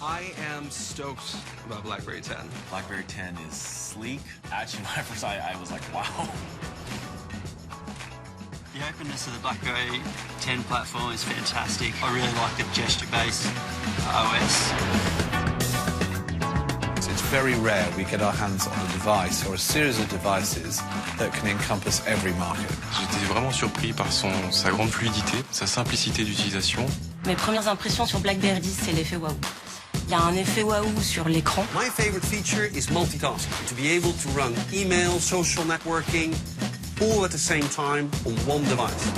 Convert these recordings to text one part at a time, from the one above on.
I am stoked about BlackBerry 10. BlackBerry 10 is sleek. Actually, when I first saw it, I was like, wow. The openness of the BlackBerry 10 platform is fantastic. I really like the gesture-based OS. It's very rare we get our hands on a device or a series of devices that can encompass every market. J'étais vraiment surpris par sa grande fluidité, sa simplicité d'utilisation. Mes premières impressions sur BlackBerry 10, c'est l'effet waouh. Il y a un effet waouh sur l'écran. My favorite feature is multitasking. To be able to run email, social networking, all at the same time on one device.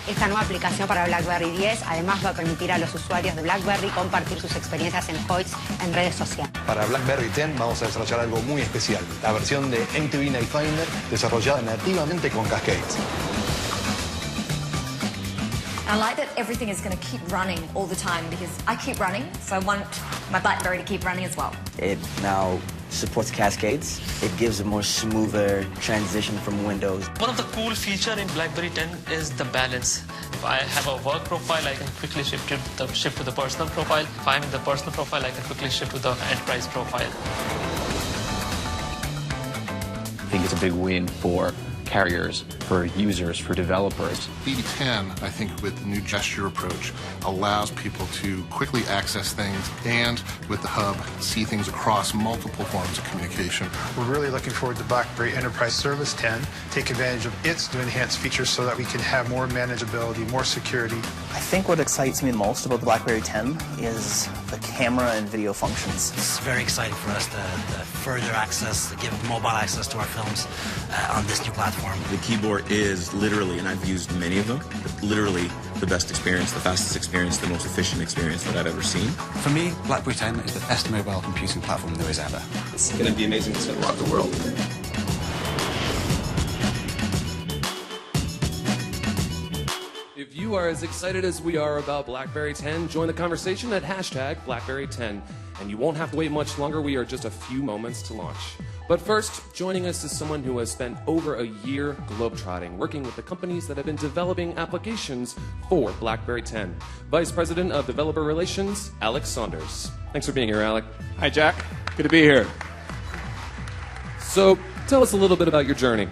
Esta nueva aplicación para BlackBerry 10 además va a permitir a los usuarios de BlackBerry compartir sus experiencias en Hoyts en redes sociales. Para BlackBerry 10 vamos a desarrollar algo muy especial, la versión de MTV Night Finder desarrollada nativamente con Cascades. I like that everything is going to keep running all the time because I keep running, so I want my BlackBerry to keep running as well. It now supports Cascades. It gives a more smoother transition from Windows. One of the cool features in BlackBerry 10 is the balance. If I have a work profile, I can quickly shift to the personal profile. If I'm in the personal profile, I can quickly shift to the enterprise profile. I think it's a big win for carriers, for users, for developers. BB10, I think, with the new gesture approach, allows people to quickly access things and, with the hub, see things across multiple forms of communication. We're really looking forward to BlackBerry Enterprise Service 10, take advantage of its new enhanced features so that we can have more manageability, more security. I think what excites me most about the BlackBerry 10 is the camera and video functions. It's very exciting for us to further access, to give mobile access to our films on this new platform. The keyboard is literally, and I've used many of them, literally the best experience, the fastest experience, the most efficient experience that I've ever seen. For me, BlackBerry 10 is the best mobile computing platform there is ever. It's going to be amazing. It's going to rock the world. If you are as excited as we are about BlackBerry 10, join the conversation at #BlackBerry10. And you won't have to wait much longer. We are just a few moments to launch. But first, joining us is someone who has spent over a year globetrotting, working with the companies that have been developing applications for BlackBerry 10. Vice President of Developer Relations, Alex Saunders. Thanks for being here, Alec. Hi, Jack. Good to be here. So, tell us a little bit about your journey.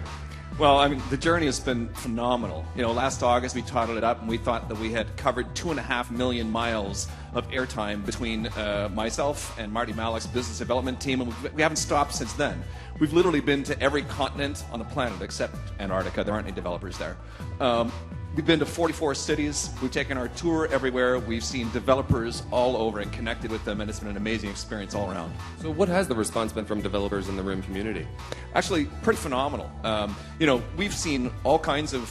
Well, I mean, the journey has been phenomenal. You know, last August we totted it up and we thought that we had covered 2.5 million miles of airtime between myself and Marty Malik's business development team, and we haven't stopped since then. We've literally been to every continent on the planet except Antarctica. There aren't any developers there. We've been to 44 cities. We've taken our tour everywhere. We've seen developers all over and connected with them, and it's been an amazing experience all around. So what has the response been from developers in the RIM community? Actually, pretty phenomenal. You know, we've seen all kinds of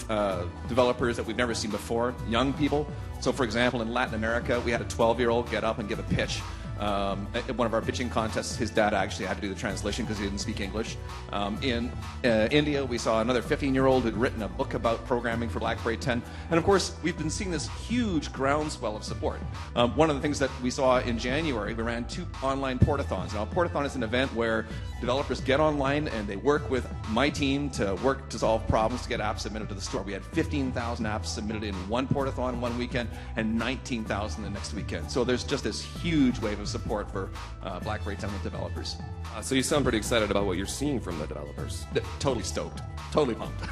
developers that we've never seen before, young people. So, for example, in Latin America, we had a 12-year-old get up and give a pitch. At one of our pitching contests, his dad actually had to do the translation because he didn't speak English. In India, we saw another 15-year-old who'd written a book about programming for BlackBerry 10. And of course, we've been seeing this huge groundswell of support. One of the things that we saw in January, we ran 2 online portathons. Now, a portathon is an event where developers get online and they work with my team to work to solve problems to get apps submitted to the store. We had 15,000 apps submitted in one portathon one weekend and 19,000 the next weekend. So there's just this huge wave of support for BlackBerry 10 with developers. So you sound pretty excited about what you're seeing from the developers. Totally stoked. Totally pumped.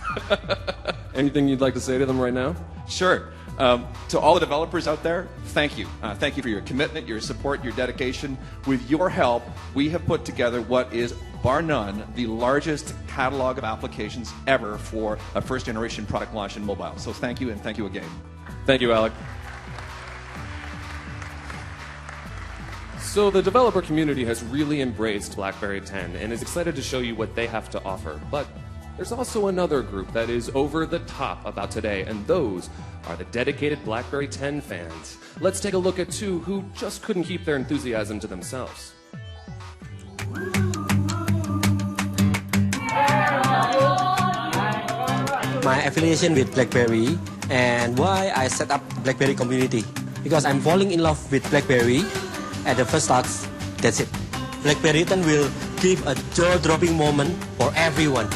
Anything you'd like to say to them right now? Sure. To all the developers out there, thank you. Thank you for your commitment, your support, your dedication. With your help, we have put together what is, bar none, the largest catalog of applications ever for a first-generation product launch in mobile. So thank you, and thank you again. Thank you, Alec. So the developer community has really embraced BlackBerry 10 and is excited to show you what they have to offer. But there's also another group that is over the top about today, and those are the dedicated BlackBerry 10 fans. Let's take a look at 2 who just couldn't keep their enthusiasm to themselves. My affiliation with BlackBerry and why I set up BlackBerry community. Because I'm falling in love with BlackBerry at the first start. That's it. BlackBerry 10 will give a jaw-dropping moment for everyone.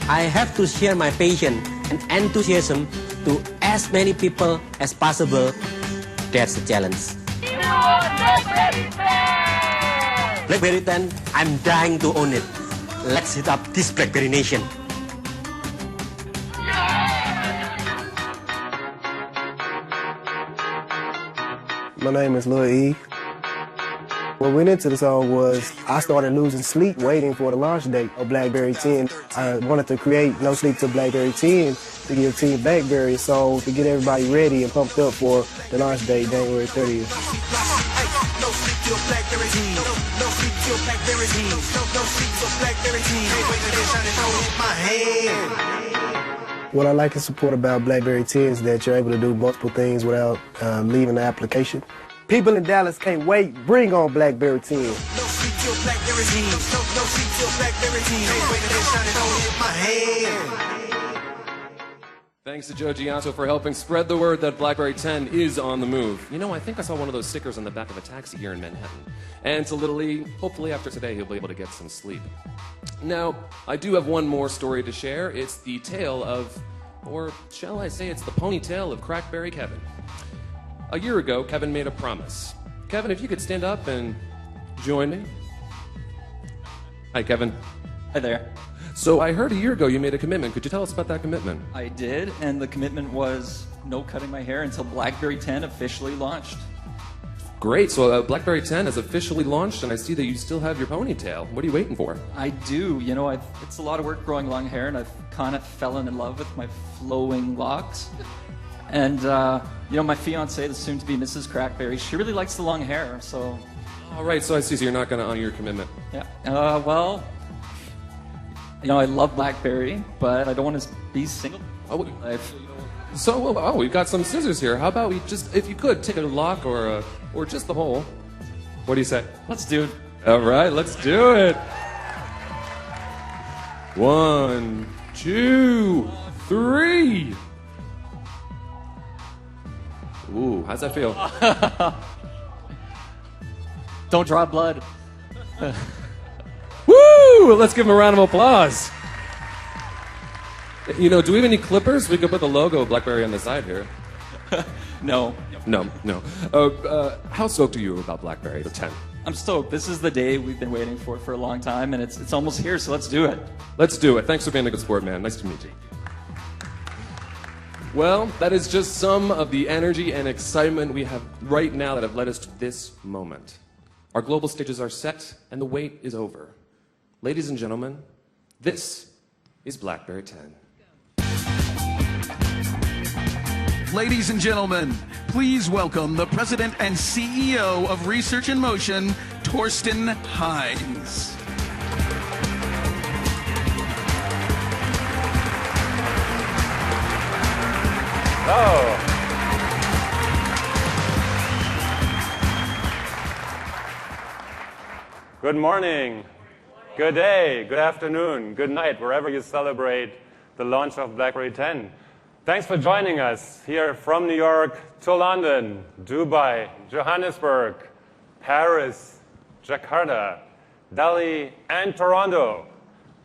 I have to share my passion and enthusiasm to as many people as possible. That's the challenge. BlackBerry 10, I'm dying to own it. Let's hit up this BlackBerry nation. My name is Lil E. What went into the song was I started losing sleep waiting for the launch date of BlackBerry 10. I wanted to create No Sleep to BlackBerry 10 to give Team BlackBerry a song to get everybody ready and pumped up for the launch date, January 30th. What I like and support about BlackBerry 10 is that you're able to do multiple things without leaving the application. People in Dallas can't wait. Bring on BlackBerry 10. Thanks to Joe Gianto for helping spread the word that BlackBerry 10 is on the move. You know, I think I saw one of those stickers on the back of a taxi here in Manhattan. And to Little E, hopefully after today he'll be able to get some sleep. Now, I do have one more story to share. It's the tale of, or shall I say it's the ponytail of Crackberry Kevin. A year ago, Kevin made a promise. Kevin, if you could stand up and join me. Hi, Kevin. Hi there. So I heard a year ago you made a commitment. Could you tell us about that commitment? I did, and the commitment was no cutting my hair until BlackBerry 10 officially launched. Great. So BlackBerry 10 has officially launched, and I see that you still have your ponytail. What are you waiting for? I do. You know, it's a lot of work growing long hair, and I've kind of fallen in love with my flowing locks. And, you know, my fiancée, the soon-to-be Mrs. Crackberry, she really likes the long hair, so... All right, so I see. So you're not going to honor your commitment. Yeah. Well, you know, I love BlackBerry, but I don't want to be single. Oh, so, we've got some scissors here. How about we just, if you could, take a lock or just the whole. What do you say? Let's do it. All right, let's do it. 1, 2, 3. Ooh, how's that feel? Don't draw blood. Woo! Let's give him a round of applause. You know, do we have any clippers? We could put the logo of BlackBerry on the side here. No. No. How stoked are you about BlackBerry 10? I'm stoked. This is the day we've been waiting for a long time, and it's almost here, so let's do it. Let's do it. Thanks for being a good sport, man. Nice to meet you. Well, that is just some of the energy and excitement we have right now that have led us to this moment. Our global stages are set, and the wait is over. Ladies and gentlemen, this is BlackBerry 10. Ladies and gentlemen, please welcome the President and CEO of Research in Motion, Torsten Hines. Oh. Good morning, good day, good afternoon, good night, wherever you celebrate the launch of BlackBerry 10. Thanks for joining us here from New York to London, Dubai, Johannesburg, Paris, Jakarta, Delhi, and Toronto.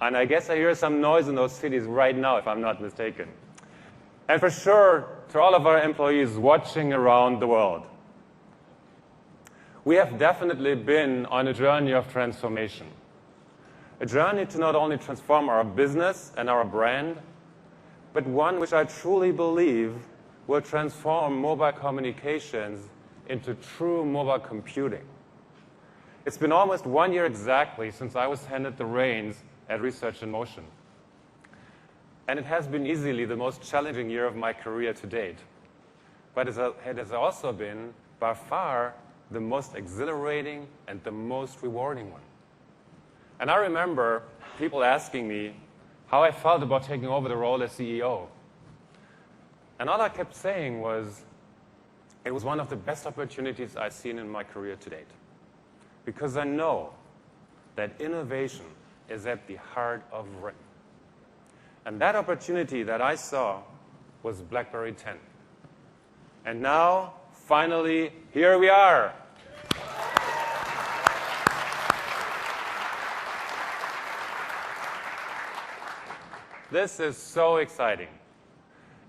And I guess I hear some noise in those cities right now, if I'm not mistaken. And for sure, to all of our employees watching around the world. We have definitely been on a journey of transformation. A journey to not only transform our business and our brand, but one which I truly believe will transform mobile communications into true mobile computing. It's been almost 1 year exactly since I was handed the reins at Research in Motion. And it has been easily the most challenging year of my career to date. But it has also been, by far, the most exhilarating and the most rewarding one. And I remember people asking me how I felt about taking over the role as CEO. And all I kept saying was, it was one of the best opportunities I've seen in my career to date. Because I know that innovation is at the heart of RIM. And that opportunity that I saw was BlackBerry 10. And now, finally, here we are. This is so exciting.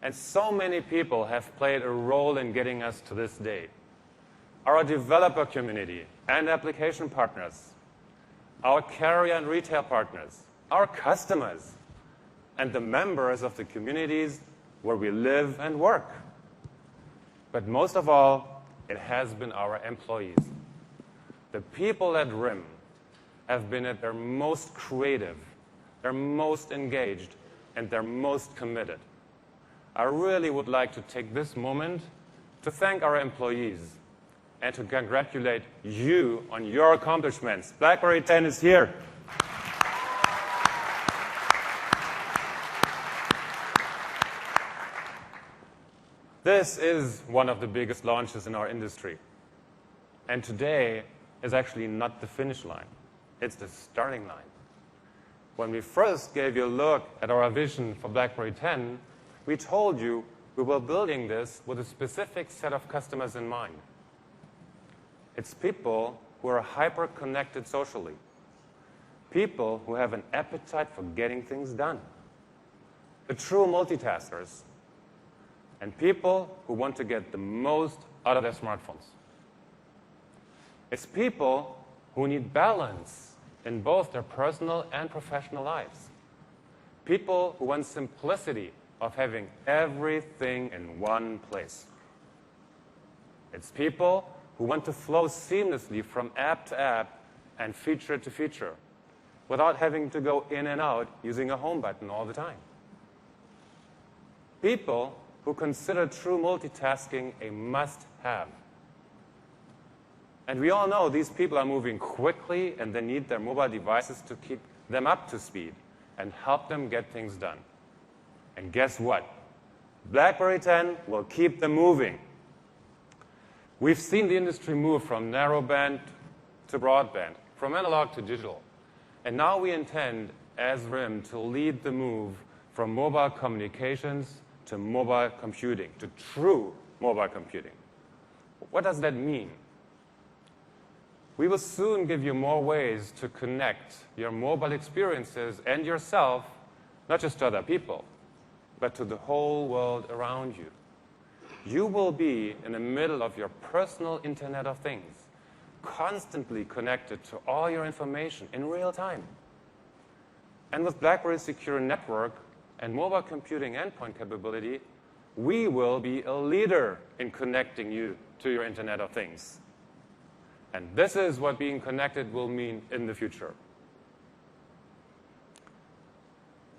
And so many people have played a role in getting us to this day. Our developer community and application partners, our carrier and retail partners, our customers, and the members of the communities where we live and work. But most of all, it has been our employees. The people at RIM have been at their most creative, their most engaged, and their most committed. I really would like to take this moment to thank our employees and to congratulate you on your accomplishments. BlackBerry 10 is here. This is one of the biggest launches in our industry. And today is actually not the finish line. It's the starting line. When we first gave you a look at our vision for BlackBerry 10, we told you we were building this with a specific set of customers in mind. It's people who are hyper-connected socially, people who have an appetite for getting things done, the true multitaskers, and people who want to get the most out of their smartphones. It's people who need balance in both their personal and professional lives, people who want simplicity of having everything in one place. It's people who want to flow seamlessly from app to app and feature to feature without having to go in and out using a home button all the time. People who consider true multitasking a must-have. And we all know these people are moving quickly and they need their mobile devices to keep them up to speed and help them get things done. And guess what? BlackBerry 10 will keep them moving. We've seen the industry move from narrowband to broadband, from analog to digital. And now we intend, as RIM, to lead the move from mobile communications to mobile computing, to true mobile computing. What does that mean? We will soon give you more ways to connect your mobile experiences and yourself, not just to other people, but to the whole world around you. You will be in the middle of your personal Internet of Things, constantly connected to all your information in real time. And with BlackBerry's secure network and mobile computing endpoint capability, we will be a leader in connecting you to your Internet of Things. And this is what being connected will mean in the future.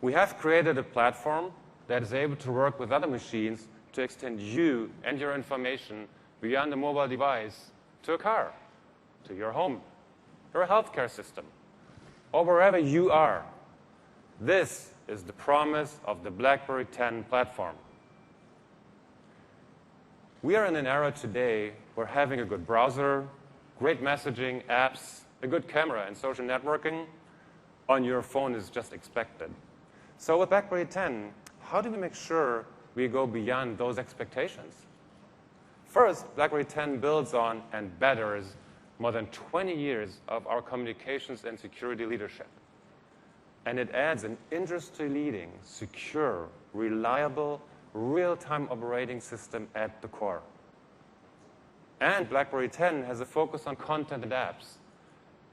We have created a platform that is able to work with other machines to extend you and your information beyond a mobile device to a car, to your home, or a healthcare system, or wherever you are. This is the promise of the BlackBerry 10 platform. We are in an era today where having a good browser, great messaging, apps, a good camera, and social networking on your phone is just expected. So with BlackBerry 10, how do we make sure we go beyond those expectations? First, BlackBerry 10 builds on and betters more than 20 years of our communications and security leadership. And it adds an industry-leading, secure, reliable, real-time operating system at the core. And BlackBerry 10 has a focus on content and apps.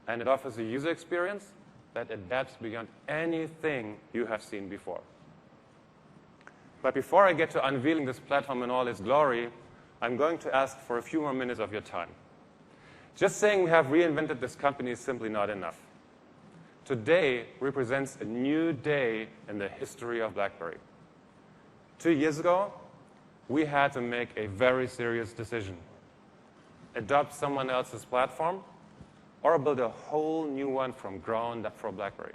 And it offers a user experience that adapts beyond anything you have seen before. But before I get to unveiling this platform in all its glory, I'm going to ask for a few more minutes of your time. Just saying we have reinvented this company is simply not enough. Today represents a new day in the history of BlackBerry. 2 years ago, we had to make a very serious decision. Adopt someone else's platform or build a whole new one from ground up for BlackBerry.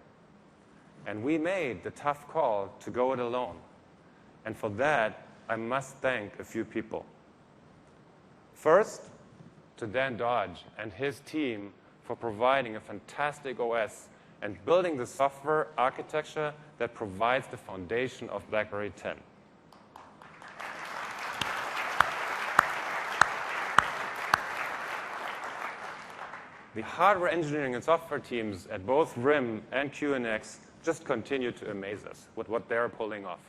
And we made the tough call to go it alone. And for that, I must thank a few people. First, to Dan Dodge and his team for providing a fantastic OS and building the software architecture that provides the foundation of BlackBerry 10. The hardware engineering and software teams at both RIM and QNX just continue to amaze us with what they're pulling off.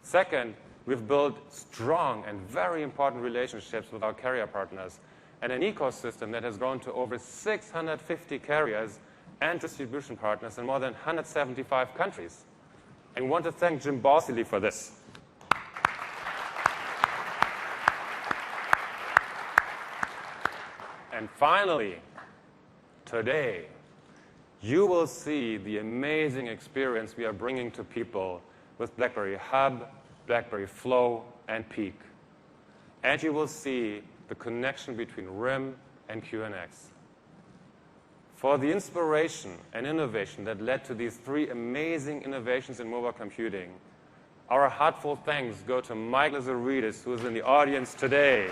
Second, We've built strong and very important relationships with our carrier partners and an ecosystem that has grown to over 650 carriers and distribution partners in more than 175 countries. And we want to thank Jim Bosley for this. And finally, today, you will see the amazing experience we are bringing to people with BlackBerry Hub, BlackBerry Flow, and Peak. And you will see the connection between RIM and QNX. For the inspiration and innovation that led to these three amazing innovations in mobile computing, our heartfelt thanks go to Mike Lazaridis, who is in the audience today.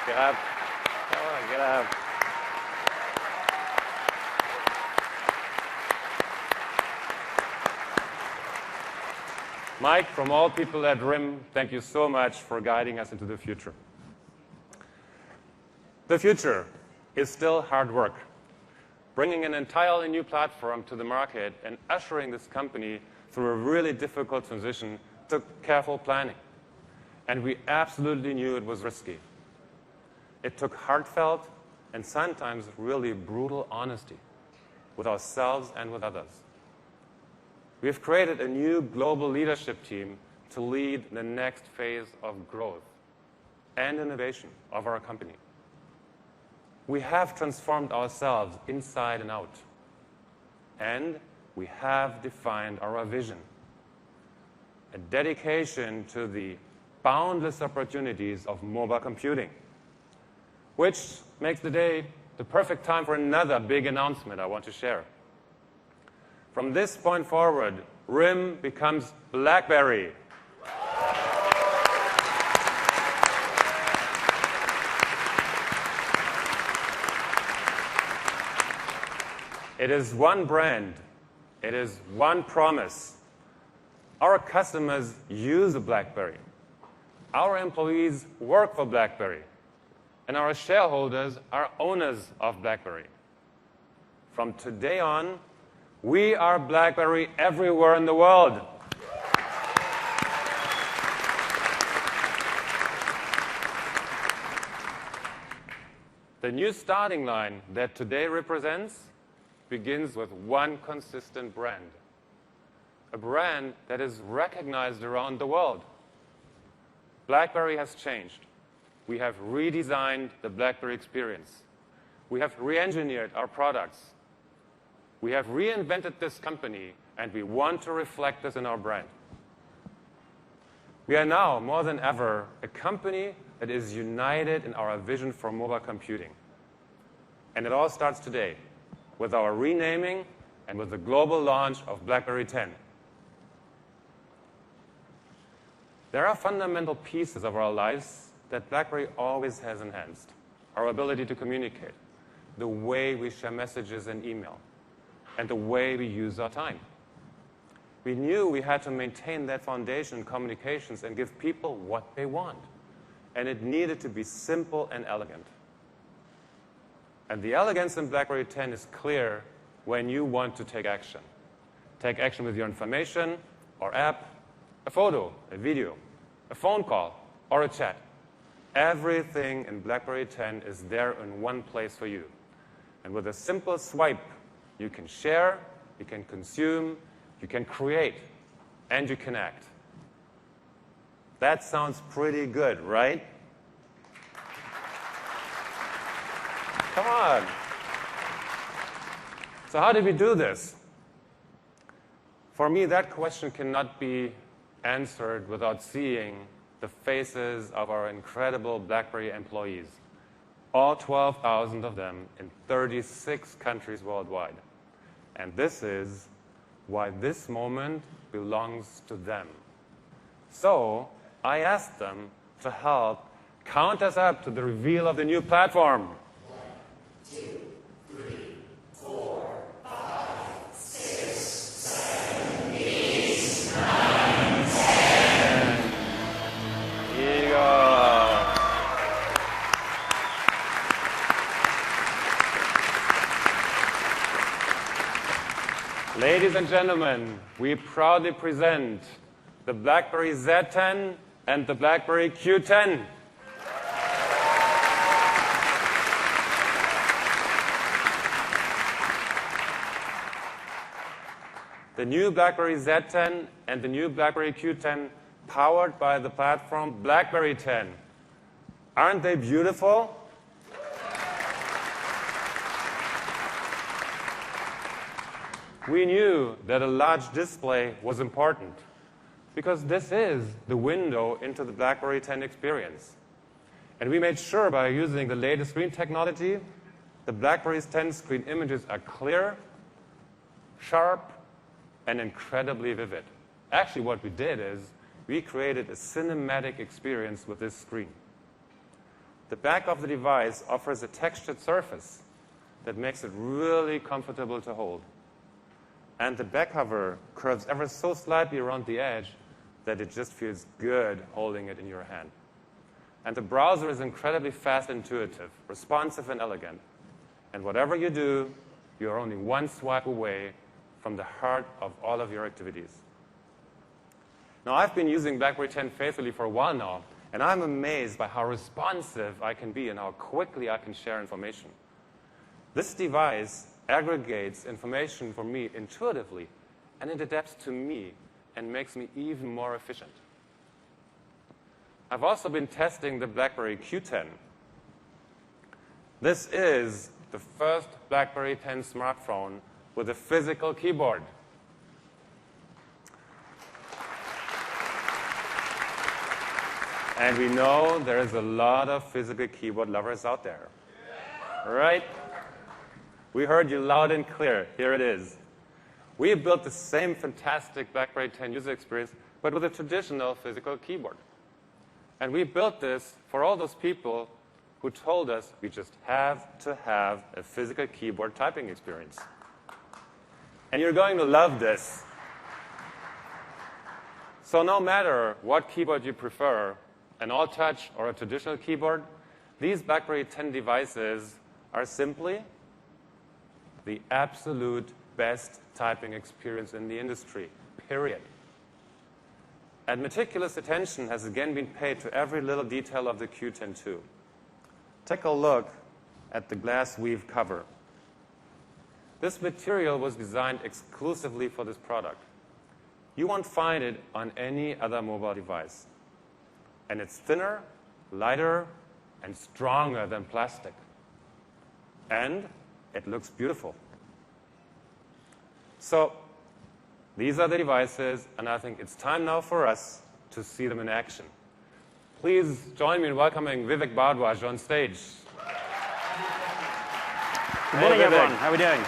Get up. Come on, get up. Mike, from all people at RIM, thank you so much for guiding us into the future. The future is still hard work. Bringing an entirely new platform to the market and ushering this company through a really difficult transition took careful planning. And we absolutely knew it was risky. It took heartfelt and sometimes really brutal honesty with ourselves and with others. We have created a new global leadership team to lead the next phase of growth and innovation of our company. We have transformed ourselves inside and out, and we have defined our vision, a dedication to the boundless opportunities of mobile computing, which makes today the perfect time for another big announcement I want to share. From this point forward, RIM becomes BlackBerry. It is one brand. It is one promise. Our customers use a BlackBerry. Our employees work for BlackBerry. And our shareholders are owners of BlackBerry. From today on, we are BlackBerry everywhere in the world. The new starting line that today represents begins with one consistent brand, a brand that is recognized around the world. BlackBerry has changed. We have redesigned the BlackBerry experience. We have re-engineered our products. We have reinvented this company, and we want to reflect this in our brand. We are now, more than ever, a company that is united in our vision for mobile computing. And it all starts today with our renaming and with the global launch of BlackBerry 10. There are fundamental pieces of our lives that BlackBerry always has enhanced. Our ability to communicate, the way we share messages and email, and the way we use our time. We knew we had to maintain that foundation in communications and give people what they want. And it needed to be simple and elegant. And the elegance in BlackBerry 10 is clear when you want to take action. Take action with your information or app, a photo, a video, a phone call, or a chat. Everything in BlackBerry 10 is there in one place for you. And with a simple swipe, you can share, you can consume, you can create, and you can act. That sounds pretty good, right? Come on. So how did we do this? For me, that question cannot be answered without seeing the faces of our incredible BlackBerry employees, all 12,000 of them in 36 countries worldwide. And this is why this moment belongs to them. So I asked them to help count us up to the reveal of the new platform. 1, 2, 3, 4, 5, 6, 7, 8, 9, 10. Here you go. Ladies and gentlemen, we proudly present the BlackBerry Z10 and the BlackBerry Q10. The new BlackBerry Z10 and the new BlackBerry Q10 powered by the platform BlackBerry 10. Aren't they beautiful? We knew that a large display was important because this is the window into the BlackBerry 10 experience. And we made sure by using the latest screen technology, the BlackBerry's 10 screen images are clear, sharp, and incredibly vivid. Actually, what we did is we created a cinematic experience with this screen. The back of the device offers a textured surface that makes it really comfortable to hold. And the back cover curves ever so slightly around the edge that it just feels good holding it in your hand. And the browser is incredibly fast and intuitive, responsive and elegant. And whatever you do, you're only one swipe away from the heart of all of your activities. Now, I've been using BlackBerry 10 faithfully for a while now, and I'm amazed by how responsive I can be and how quickly I can share information. This device aggregates information for me intuitively, and it adapts to me and makes me even more efficient. I've also been testing the BlackBerry Q10. This is the first BlackBerry 10 smartphone with a physical keyboard. And we know there is a lot of physical keyboard lovers out there. Right? We heard you loud and clear. Here it is. We built the same fantastic BlackBerry 10 user experience, but with a traditional physical keyboard. And we built this for all those people who told us we just have to have a physical keyboard typing experience. And you're going to love this. So no matter what keyboard you prefer, an all-touch or a traditional keyboard, these BlackBerry 10 devices are simply the absolute best typing experience in the industry, period. And meticulous attention has again been paid to every little detail of the Q10 too. Take a look at the glass weave cover. This material was designed exclusively for this product. You won't find it on any other mobile device. And it's thinner, lighter, and stronger than plastic. And it looks beautiful. So these are the devices, and I think it's time now for us to see them in action. Please join me in welcoming Vivek Bhardwaj on stage. Good morning, everyone. How are we doing?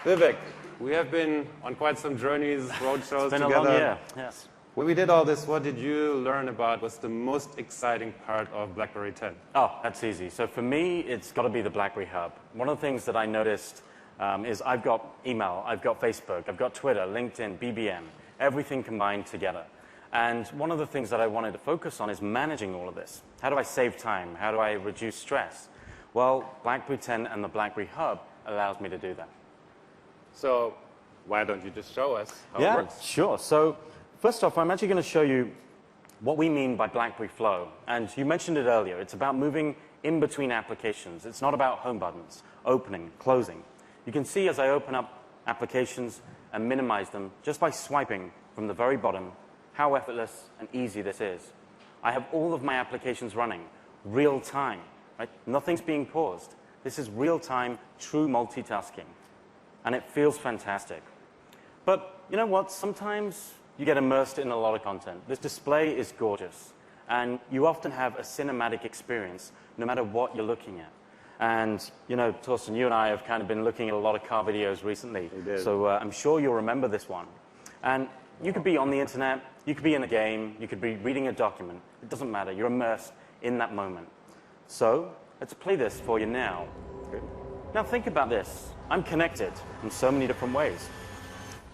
Vivek, we have been on quite some journeys, road shows It's been together. a long year, yes. When we did all this, what did you learn about what's the most exciting part of BlackBerry 10? Oh, that's easy. So for me, it's got to be the BlackBerry Hub. One of the things that I noticed is I've got email, I've got Facebook, I've got Twitter, LinkedIn, BBM, everything combined together. And one of the things that I wanted to focus on is managing all of this. How do I save time? How do I reduce stress? Well, BlackBerry 10 and the BlackBerry Hub allows me to do that. So why don't you just show us how it works? Yeah, sure. So first off, I'm actually going to show you what we mean by BlackBerry Flow. And you mentioned it earlier. It's about moving in between applications. It's not about home buttons, opening, closing. You can see as I open up applications and minimize them just by swiping from the very bottom how effortless and easy this is. I have all of my applications running real time. Right? Nothing's being paused. This is real time, true multitasking. And it feels fantastic. But you know what? Sometimes you get immersed in a lot of content. This display is gorgeous. And you often have a cinematic experience no matter what you're looking at. And, you know, Torsten, you and I have kind of been looking at a lot of car videos recently. So I'm sure you'll remember this one. And you could be on the internet, you could be in a game, you could be reading a document. It doesn't matter. You're immersed in that moment. So let's play this for you now. Now think about this. I'm connected in so many different ways.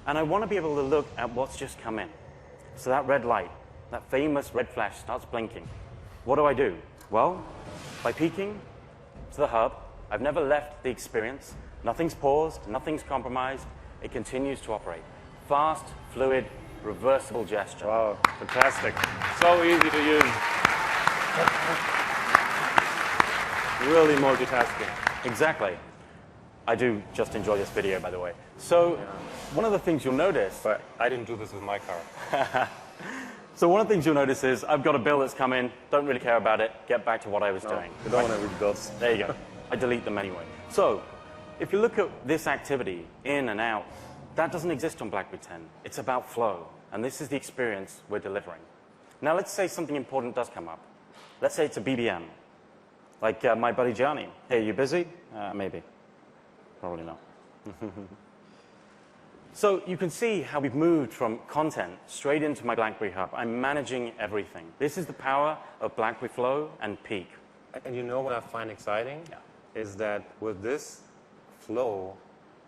And I want to be able to look at what's just come in. So that red light, that famous red flash starts blinking. What do? Well, by peeking to the hub, I've never left the experience. Nothing's paused, nothing's compromised. It continues to operate. Fast, fluid, reversible gesture. Wow, fantastic. So easy to use. Really multitasking. Exactly. I do just enjoy this video, by the way. So one of the things you'll notice... But I didn't do this with my car. So one of the things you'll notice is I've got a bill that's come in, don't really care about it, get back to what I was doing. You don't want to read bills. There you go. I delete them anyway. So if you look at this activity, in and out, that doesn't exist on BlackBerry 10. It's about flow. And this is the experience we're delivering. Now let's say something important does come up. Let's say it's a BBM. Like my buddy Gianni. Hey, you busy? Maybe. Probably not. So you can see how we've moved from content straight into my BlackBerry Hub. I'm managing everything. This is the power of BlackBerry Flow and Peak. And you know what I find exciting? Is that with this flow,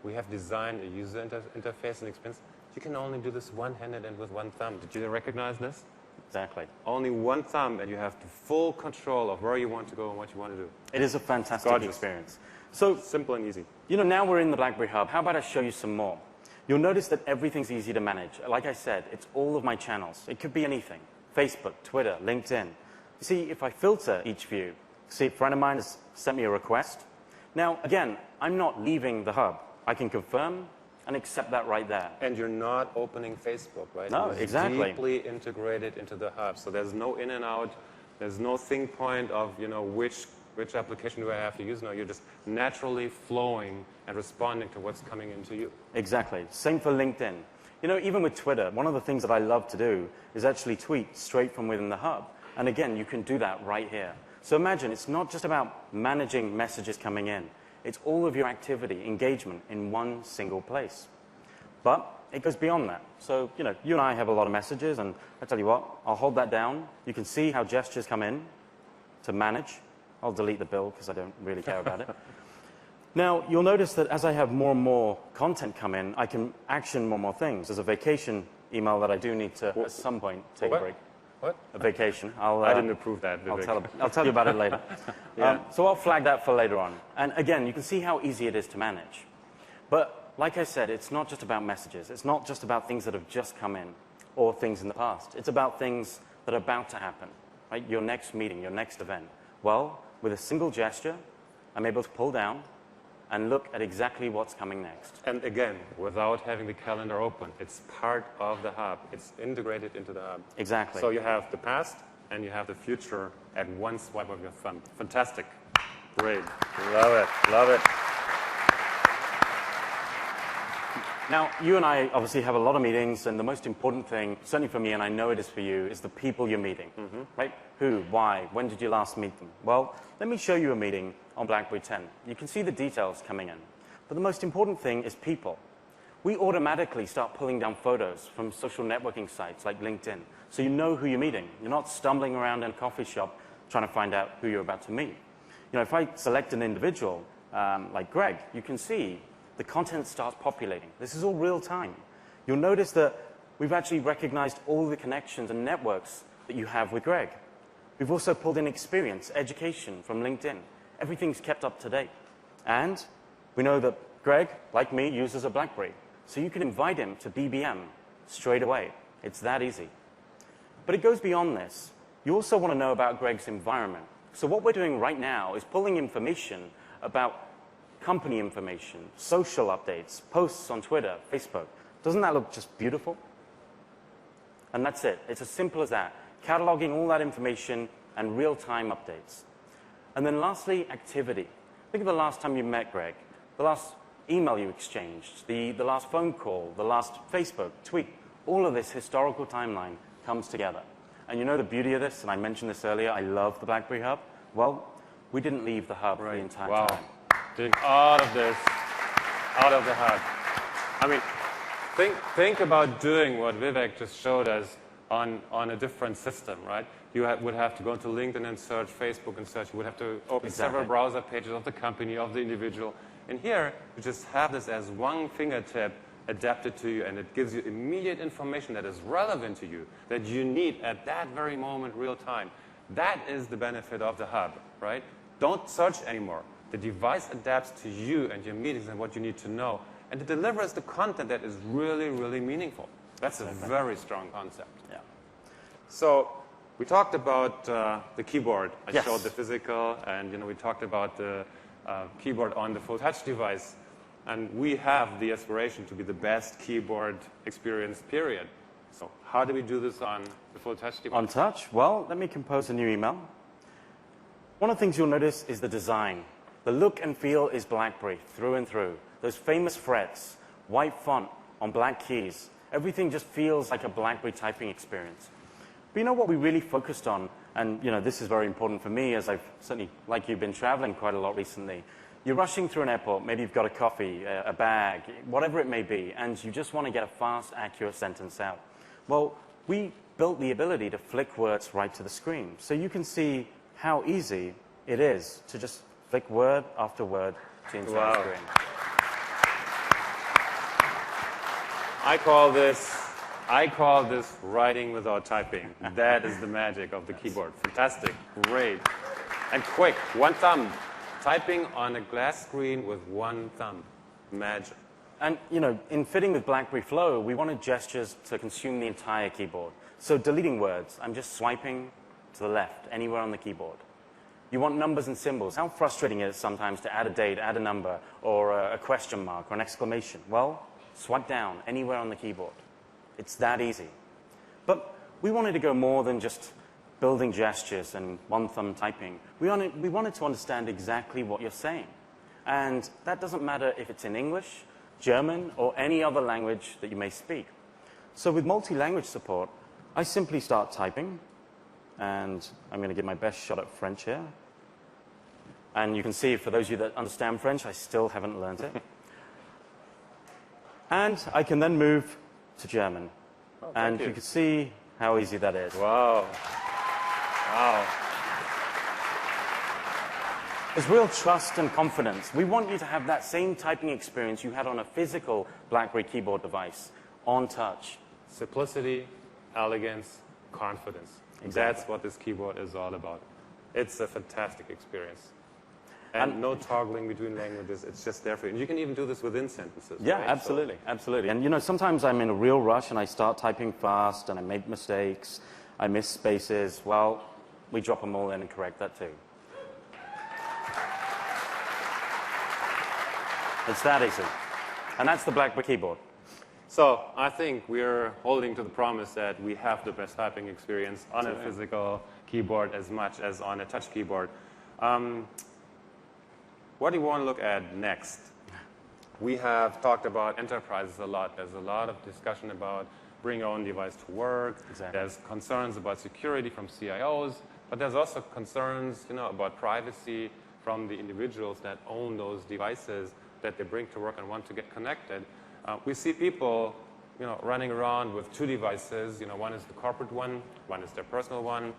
we have designed a user interface and experience. You can only do this one-handed and with one thumb. Did you recognize this? Exactly. Only one thumb, and you have the full control of where you want to go and what you want to do. It is a fantastic Gorgeous. experience. So simple and easy. You know, now we're in the BlackBerry Hub. How about I show you some more? You'll notice that everything's easy to manage. Like I said, it's all of my channels. It could be anything. Facebook, Twitter, LinkedIn. You see, if I filter each view, see, a friend of mine has sent me a request. Now, again, I'm not leaving the Hub. I can confirm and accept that right there. And you're not opening Facebook, right? No, it's exactly. Deeply integrated into the Hub. So there's no in and out. There's no think point of, you know, which application do I have to use? No, you're just naturally flowing and responding to what's coming into you. Exactly. Same for LinkedIn. You know, even with Twitter, one of the things that I love to do is actually tweet straight from within the Hub. And again, you can do that right here. So imagine, it's not just about managing messages coming in. It's all of your activity, engagement in one single place. But it goes beyond that. So, you know, you and I have a lot of messages, and I tell you what, I'll hold that down. You can see how gestures come in to manage. I'll delete the bill because I don't really care about it. Now, you'll notice that as I have more and more content come in, I can action more and more things. There's a vacation email that I do need to, at some point, take a break. What? A vacation. I didn't approve that, Vivek. I'll tell you about it later. Yeah. So I'll flag that for later on. And again, you can see how easy it is to manage. But like I said, it's not just about messages. It's not just about things that have just come in or things in the past. It's about things that are about to happen, right? Your next meeting, your next event. Well, with a single gesture, I'm able to pull down and look at exactly what's coming next. And again, without having the calendar open, it's part of the Hub. It's integrated into the Hub. Exactly. So you have the past and you have the future at one swipe of your thumb. Fantastic. Great. Love it. Love it. Now, you and I obviously have a lot of meetings, and the most important thing, certainly for me, and I know it is for you, is the people you're meeting, right? Who, why, when did you last meet them? Well, let me show you a meeting on BlackBerry 10. You can see the details coming in. But the most important thing is people. We automatically start pulling down photos from social networking sites like LinkedIn, so you know who you're meeting. You're not stumbling around in a coffee shop trying to find out who you're about to meet. You know, if I select an individual like Greg, you can see the content starts populating. This is all real time. You'll notice that we've actually recognized all the connections and networks that you have with Greg. We've also pulled in experience, education from LinkedIn. Everything's kept up to date. And we know that Greg, like me, uses a BlackBerry. So you can invite him to BBM straight away. It's that easy. But it goes beyond this. You also want to know about Greg's environment. So what we're doing right now is pulling information about company information, social updates, posts on Twitter, Facebook. Doesn't that look just beautiful? And that's it. It's as simple as that. Cataloging all that information and real-time updates. And then lastly, activity. Think of the last time you met Greg, the last email you exchanged, the last phone call, the last Facebook tweet. All of this historical timeline comes together. And you know the beauty of this, and I mentioned this earlier, I love the BlackBerry Hub. Well, we didn't leave the Hub the entire time. Doing all of this out of the Hub. I mean, think about doing what Vivek just showed us on a different system, right? You would have to go into LinkedIn and search, Facebook and search. You would have to open several browser pages of the company, of the individual. And here, you just have this as one fingertip adapted to you, and it gives you immediate information that is relevant to you, that you need at that very moment, real time. That is the benefit of the Hub, right? Don't search anymore. The device adapts to you and your meetings and what you need to know, and it delivers the content that is really, really meaningful. That's a very strong concept. Yeah. So we talked about the keyboard. I Yes. showed the physical, and we talked about the keyboard on the full touch device. And we have the aspiration to be the best keyboard experience, period. So how do we do this on the full touch device? On touch? Well, let me compose a new email. One of the things you'll notice is the design. The look and feel is BlackBerry through and through. Those famous frets, white font on black keys. Everything just feels like a BlackBerry typing experience. But you know what we really focused on, and this is very important for me, as I've certainly, like you've been traveling quite a lot recently. You're rushing through an airport, maybe you've got a coffee, a bag, whatever it may be, and you just want to get a fast, accurate sentence out. Well, we built the ability to flick words right to the screen. So you can see how easy it is to just flick word after word to the entire screen. I call this writing without typing. That is the magic of the keyboard. Fantastic, great, and quick. One thumb. Typing on a glass screen with one thumb. Magic. And, in fitting with BlackBerry Flow, we wanted gestures to consume the entire keyboard. So deleting words, I'm just swiping to the left, anywhere on the keyboard. You want numbers and symbols. How frustrating is it sometimes to add a date, add a number, or a question mark, or an exclamation? Well, swipe down, anywhere on the keyboard. It's that easy. But we wanted to go more than just building gestures and one-thumb typing. We wanted to understand exactly what you're saying. And that doesn't matter if it's in English, German, or any other language that you may speak. So with multi-language support, I simply start typing, and I'm going to give my best shot at French here. And you can see, for those of you that understand French, I still haven't learned it. And I can then move to German. And you can see how easy that is. Wow. Wow. There's real trust and confidence. We want you to have that same typing experience you had on a physical BlackBerry keyboard device, on touch. Simplicity, elegance, confidence. Exactly. That's what this keyboard is all about. It's a fantastic experience. And no toggling between languages. It's just there for you. And you can even do this within sentences. Yeah, right? absolutely, absolutely. And sometimes I'm in a real rush and I start typing fast and I make mistakes. I miss spaces. Well, we drop them all in and correct that too. It's that easy. And that's the BlackBerry keyboard. So I think we're holding to the promise that we have the best typing experience on a physical keyboard as much as on a touch keyboard. What do you want to look at next? We have talked about enterprises a lot. There's a lot of discussion about bring your own device to work. Exactly. There's concerns about security from CIOs, but there's also concerns, about privacy from the individuals that own those devices that they bring to work and want to get connected. We see people, running around with two devices. One is the corporate one is their personal one.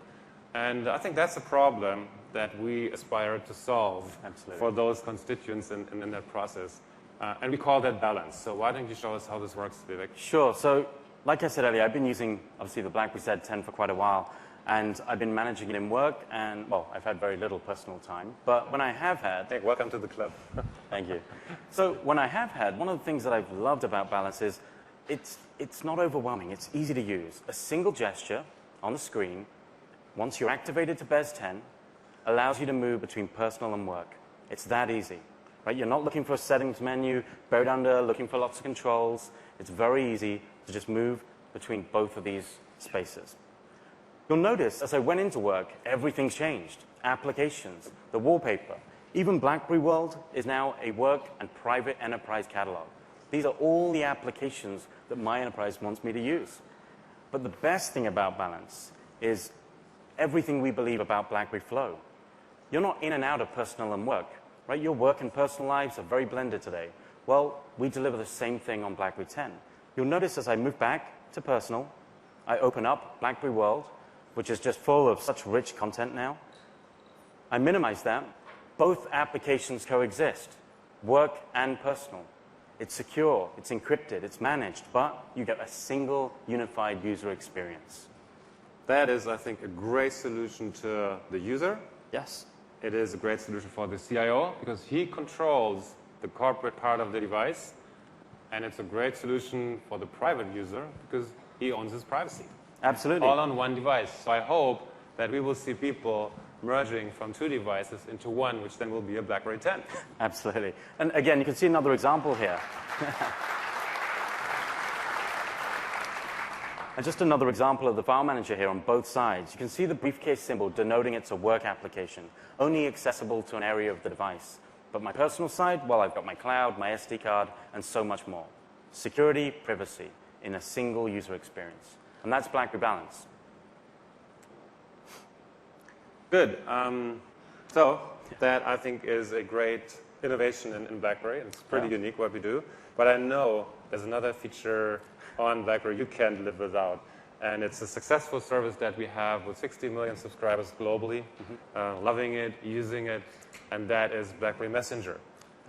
And I think that's a problem that we aspire to solve for those constituents in that process. And we call that balance. So why don't you show us how this works, Vivek? Sure. So, like I said earlier, I've been using, obviously, the BlackBerry Z10 for quite a while. And I've been managing it in work. And, well, I've had very little personal time. But when I have had... Hey, welcome to the club. Thank you. So when I have had, one of the things that I've loved about Balance is it's not overwhelming. It's easy to use. A single gesture on the screen, once you're activated to BES 10, allows you to move between personal and work. It's that easy. Right? You're not looking for a settings menu, buried under, looking for lots of controls. It's very easy to just move between both of these spaces. You'll notice, as I went into work, everything's changed. Applications, the wallpaper. Even BlackBerry World is now a work and private enterprise catalog. These are all the applications that my enterprise wants me to use. But the best thing about Balance is everything we believe about BlackBerry Flow. You're not in and out of personal and work, right? Your work and personal lives are very blended today. Well, we deliver the same thing on BlackBerry 10. You'll notice as I move back to personal, I open up BlackBerry World, which is just full of such rich content now. I minimize that. Both applications coexist, work and personal. It's secure, it's encrypted, it's managed, but you get a single unified user experience. That is, I think, a great solution to the user. Yes. it is a great solution for the CIO because he controls the corporate part of the device, and it's a great solution for the private user because he owns his privacy. Absolutely. All on one device. So I hope that we will see people merging from two devices into one, which then will be a BlackBerry 10. Absolutely. And again, you can see another example here. And just another example of the file manager here on both sides. You can see the briefcase symbol denoting it's a work application, only accessible to an area of the device. But my personal side, well, I've got my cloud, my SD card, and so much more. Security, privacy, in a single user experience. And that's BlackBerry Balance. Good. So that, I think, is a great innovation in BlackBerry. It's pretty unique what we do. But I know there's another feature on BlackBerry you can't live without. And it's a successful service that we have with 60 million subscribers globally, loving it, using it, and that is BlackBerry Messenger.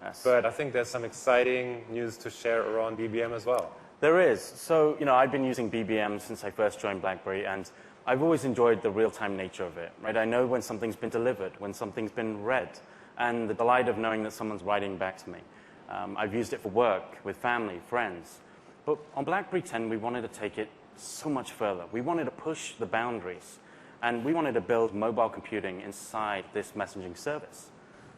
Yes. But I think there's some exciting news to share around BBM as well. There is. So, I've been using BBM since I first joined BlackBerry, and I've always enjoyed the real-time nature of it, right? I know when something's been delivered, when something's been read, and the delight of knowing that someone's writing back to me. I've used it for work, with family, friends. But on BlackBerry 10, we wanted to take it so much further. We wanted to push the boundaries, and we wanted to build mobile computing inside this messaging service.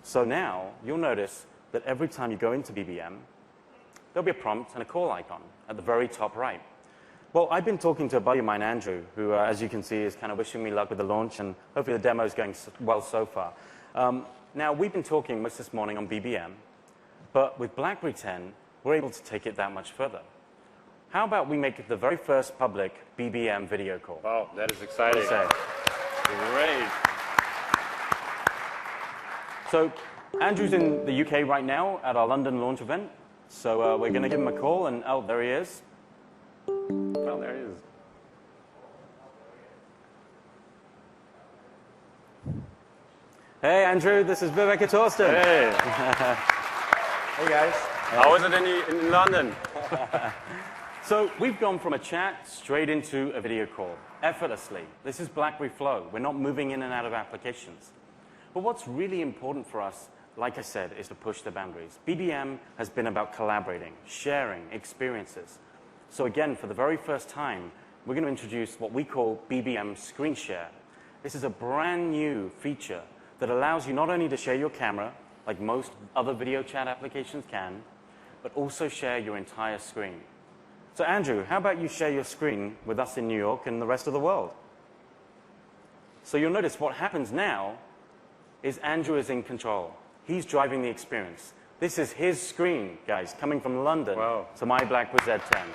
So now, you'll notice that every time you go into BBM, there'll be a prompt and a call icon at the very top right. Well, I've been talking to a buddy of mine, Andrew, who, as you can see, is kind of wishing me luck with the launch, and hopefully the demo is going well so far. Now, we've been talking most this morning on BBM, but with BlackBerry 10, we're able to take it that much further. How about we make it the very first public BBM video call? Wow, that is exciting. Great. So Andrew's in the UK right now at our London launch event. So we're going to give him a call, and oh, there he is. Well, there he is. Hey, Andrew, this is Vivek and Torsten. Hey. Hey, guys. How is it in London? So we've gone from a chat straight into a video call, effortlessly. This is BlackBerry Flow. We're not moving in and out of applications. But what's really important for us, like I said, is to push the boundaries. BBM has been about collaborating, sharing experiences. So again, for the very first time, we're going to introduce what we call BBM Screen Share. This is a brand new feature that allows you not only to share your camera, like most other video chat applications can, but also share your entire screen. So Andrew, how about you share your screen with us in New York and the rest of the world? So you'll notice what happens now is Andrew is in control. He's driving the experience. This is his screen, guys, coming from London to my BlackBerry Z10.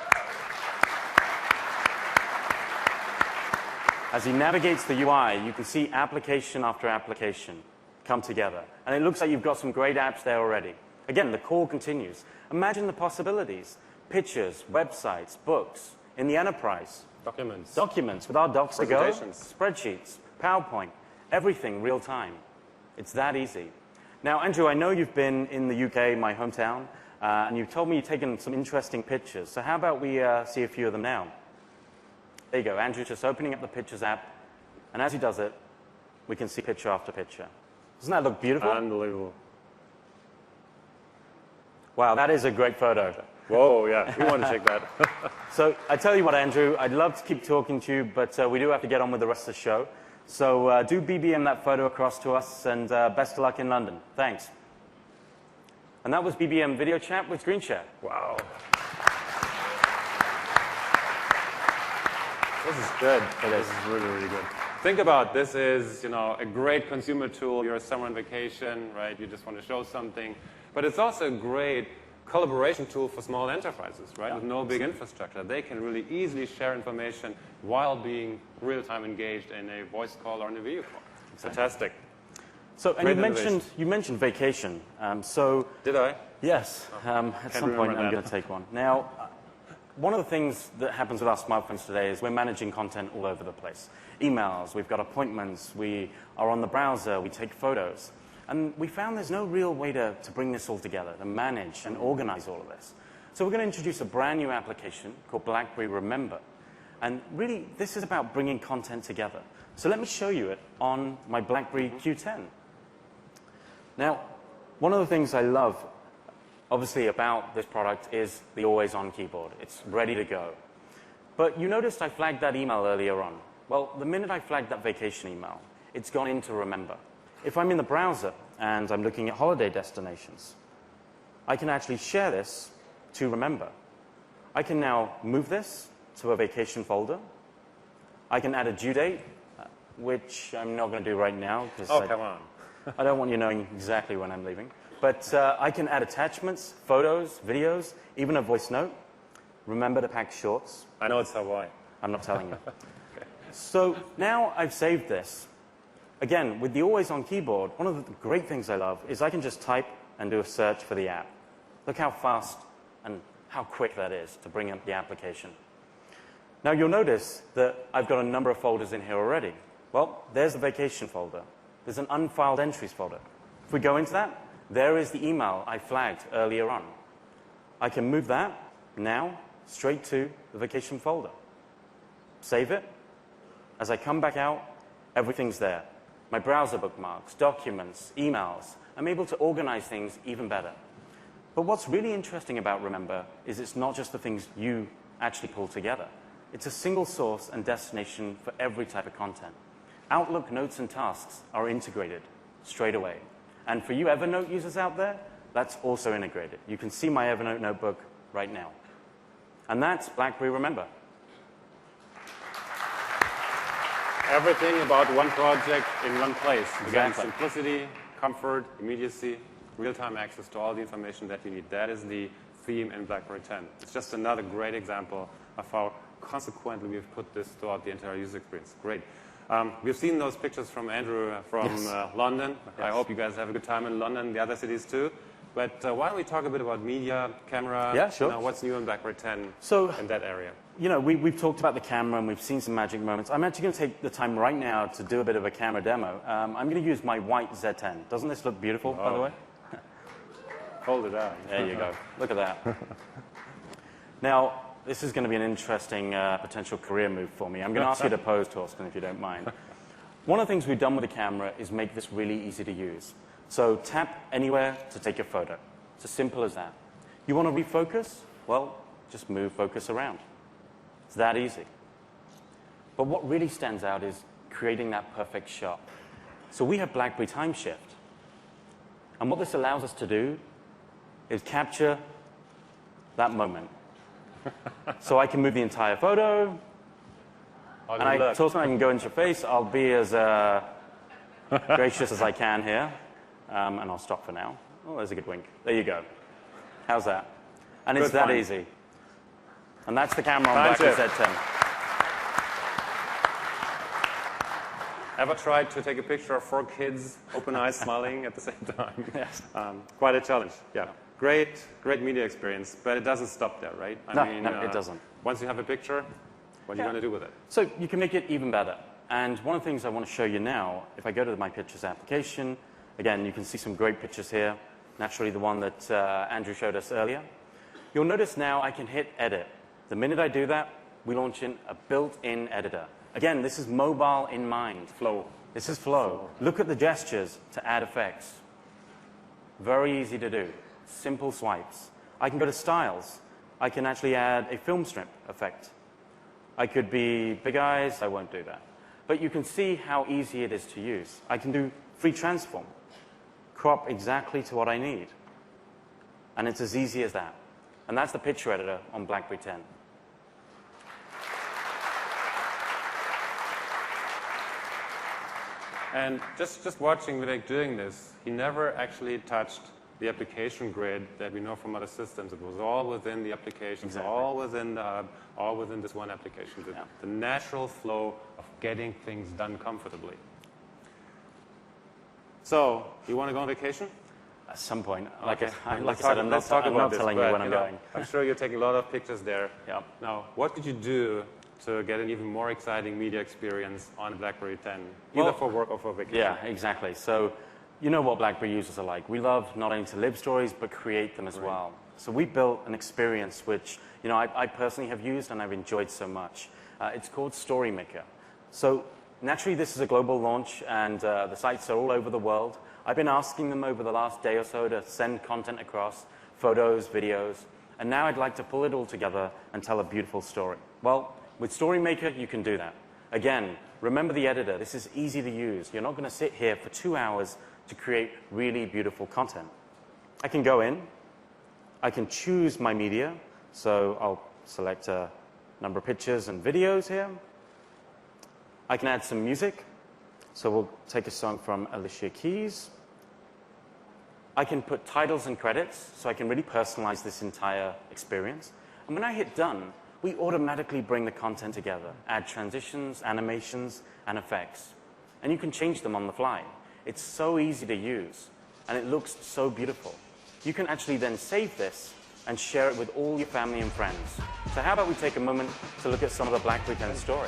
As he navigates the UI, you can see application after application come together. And it looks like you've got some great apps there already. Again, the call continues. Imagine the possibilities. Pictures, websites, books, in the enterprise. Documents with our docs to go. Spreadsheets, PowerPoint, everything real time. It's that easy. Now, Andrew, I know you've been in the UK, my hometown, and you've told me you've taken some interesting pictures. So how about we see a few of them now? There you go. Andrew's just opening up the Pictures app, and as he does it, we can see picture after picture. Doesn't that look beautiful? Unbelievable. Wow, that is a great photo. Whoa, yeah, we want to check that. So I tell you what, Andrew, I'd love to keep talking to you, but we do have to get on with the rest of the show. So do BBM that photo across to us, and best of luck in London. Thanks. And that was BBM Video Chat with Screen Share. Wow. This is good. This is really, really good. Think about this is, a great consumer tool. You're somewhere on vacation, right? You just want to show something. But it's also a great collaboration tool for small enterprises, right? Yeah. With no big infrastructure. They can really easily share information while being real-time engaged in a voice call or in a video call. Fantastic. So, and you mentioned vacation. Did I? Yes. At some point, I'm going to take one. Now, one of the things that happens with our smartphones today is we're managing content all over the place. Emails, we've got appointments, we are on the browser, we take photos. And we found there's no real way to bring this all together, to manage and organize all of this. So we're going to introduce a brand new application called BlackBerry Remember. And really, this is about bringing content together. So let me show you it on my BlackBerry Q10. Now, one of the things I love, obviously, about this product is the always-on keyboard. It's ready to go. But you noticed I flagged that email earlier on. Well, the minute I flagged that vacation email, it's gone into Remember. If I'm in the browser and I'm looking at holiday destinations, I can actually share this to Remember. I can now move this to a vacation folder. I can add a due date, which I'm not going to do right now. Oh, come on. I don't want you knowing exactly when I'm leaving. But I can add attachments, photos, videos, even a voice note. Remember to pack shorts. I know it's Hawaii. I'm not telling you. Okay. So now I've saved this. Again, with the always-on keyboard, one of the great things I love is I can just type and do a search for the app. Look how fast and how quick that is to bring up the application. Now you'll notice that I've got a number of folders in here already. Well, there's the vacation folder. There's an unfiled entries folder. If we go into that, there is the email I flagged earlier on. I can move that now straight to the vacation folder. Save it. As I come back out, everything's there. My browser bookmarks, documents, emails. I'm able to organize things even better. But what's really interesting about Remember is it's not just the things you actually pull together. It's a single source and destination for every type of content. Outlook notes and tasks are integrated straight away. And for you Evernote users out there, that's also integrated. You can see my Evernote notebook right now. And that's BlackBerry Remember. Everything about one project in one place. Again, Exactly. simplicity, comfort, immediacy, real-time access to all the information that you need. That is the theme in BlackBerry 10. It's just another great example of how consequently we've put this throughout the entire user experience. Great. We've seen those pictures from Andrew from London. Yes. I hope you guys have a good time in London, the other cities too. But why don't we talk a bit about media, camera, Yeah, sure. What's new in BlackBerry 10 in that area? You know, we've talked about the camera and we've seen some magic moments. I'm actually going to take the time right now to do a bit of a camera demo. I'm going to use my white Z10. Doesn't this look beautiful, by the way? Hold it out. There you go. Look at that. Now, this is going to be an interesting potential career move for me. I'm going to ask you to pose, Torsten, if you don't mind. One of the things we've done with the camera is make this really easy to use. So tap anywhere to take your photo. It's as simple as that. You want to refocus? Well, just move focus around. It's that easy. But what really stands out is creating that perfect shot. So we have BlackBerry Time Shift. And what this allows us to do is capture that moment. So I can move the entire photo, and I can go into your face. I'll be as gracious as I can here, and I'll stop for now. Oh, there's a good wink. There you go. How's that? And it's that easy. And that's the camera on BlackBerry Z10. Ever tried to take a picture of 4 kids, open eyes, smiling at the same time? Yes. Quite a challenge. Yeah. Great media experience, but it doesn't stop there, right? No, it doesn't. Once you have a picture, what are you going to do with it? So you can make it even better. And one of the things I want to show you now, if I go to my Pictures application, again, you can see some great pictures here. Naturally, the one that Andrew showed us earlier. You'll notice now I can hit Edit. The minute I do that, we launch in a built-in editor. Again, this is mobile in mind. Flow. This is Flow. Look at the gestures to add effects. Very easy to do. Simple swipes. I can go to Styles. I can actually add a film strip effect. I could be big eyes. I won't do that. But you can see how easy it is to use. I can do free transform. Crop exactly to what I need. And it's as easy as that. And that's the picture editor on BlackBerry 10. And just watching Vivek doing this, he never actually touched the application grid that we know from other systems. It was all within the applications, all within the hub, all within this one application. The natural flow of getting things done comfortably. So, you want to go on vacation? At some point. Okay. Like I said, I'm not telling you when I'm going. I'm sure you're taking a lot of pictures there. Yeah. Now, what did you do to get an even more exciting media experience on BlackBerry 10, either for work or for vacation? Yeah, exactly. So, you know what BlackBerry users are like. We love not only to live stories, but create them as well. So we built an experience which, you know, I personally have used and I've enjoyed so much. It's called Story Maker. So naturally, this is a global launch, and the sites are all over the world. I've been asking them over the last day or so to send content across, photos, videos, and now I'd like to pull it all together and tell a beautiful story. Well, with StoryMaker, you can do that. Again, remember the editor. This is easy to use. You're not going to sit here for 2 hours to create really beautiful content. I can go in. I can choose my media. So I'll select a number of pictures and videos here. I can add some music. So we'll take a song from Alicia Keys. I can put titles and credits, so I can really personalize this entire experience. And when I hit done, we automatically bring the content together, add transitions, animations, and effects. And you can change them on the fly. It's so easy to use, and it looks so beautiful. You can actually then save this and share it with all your family and friends. So how about we take a moment to look at some of the BlackBerry 10 story.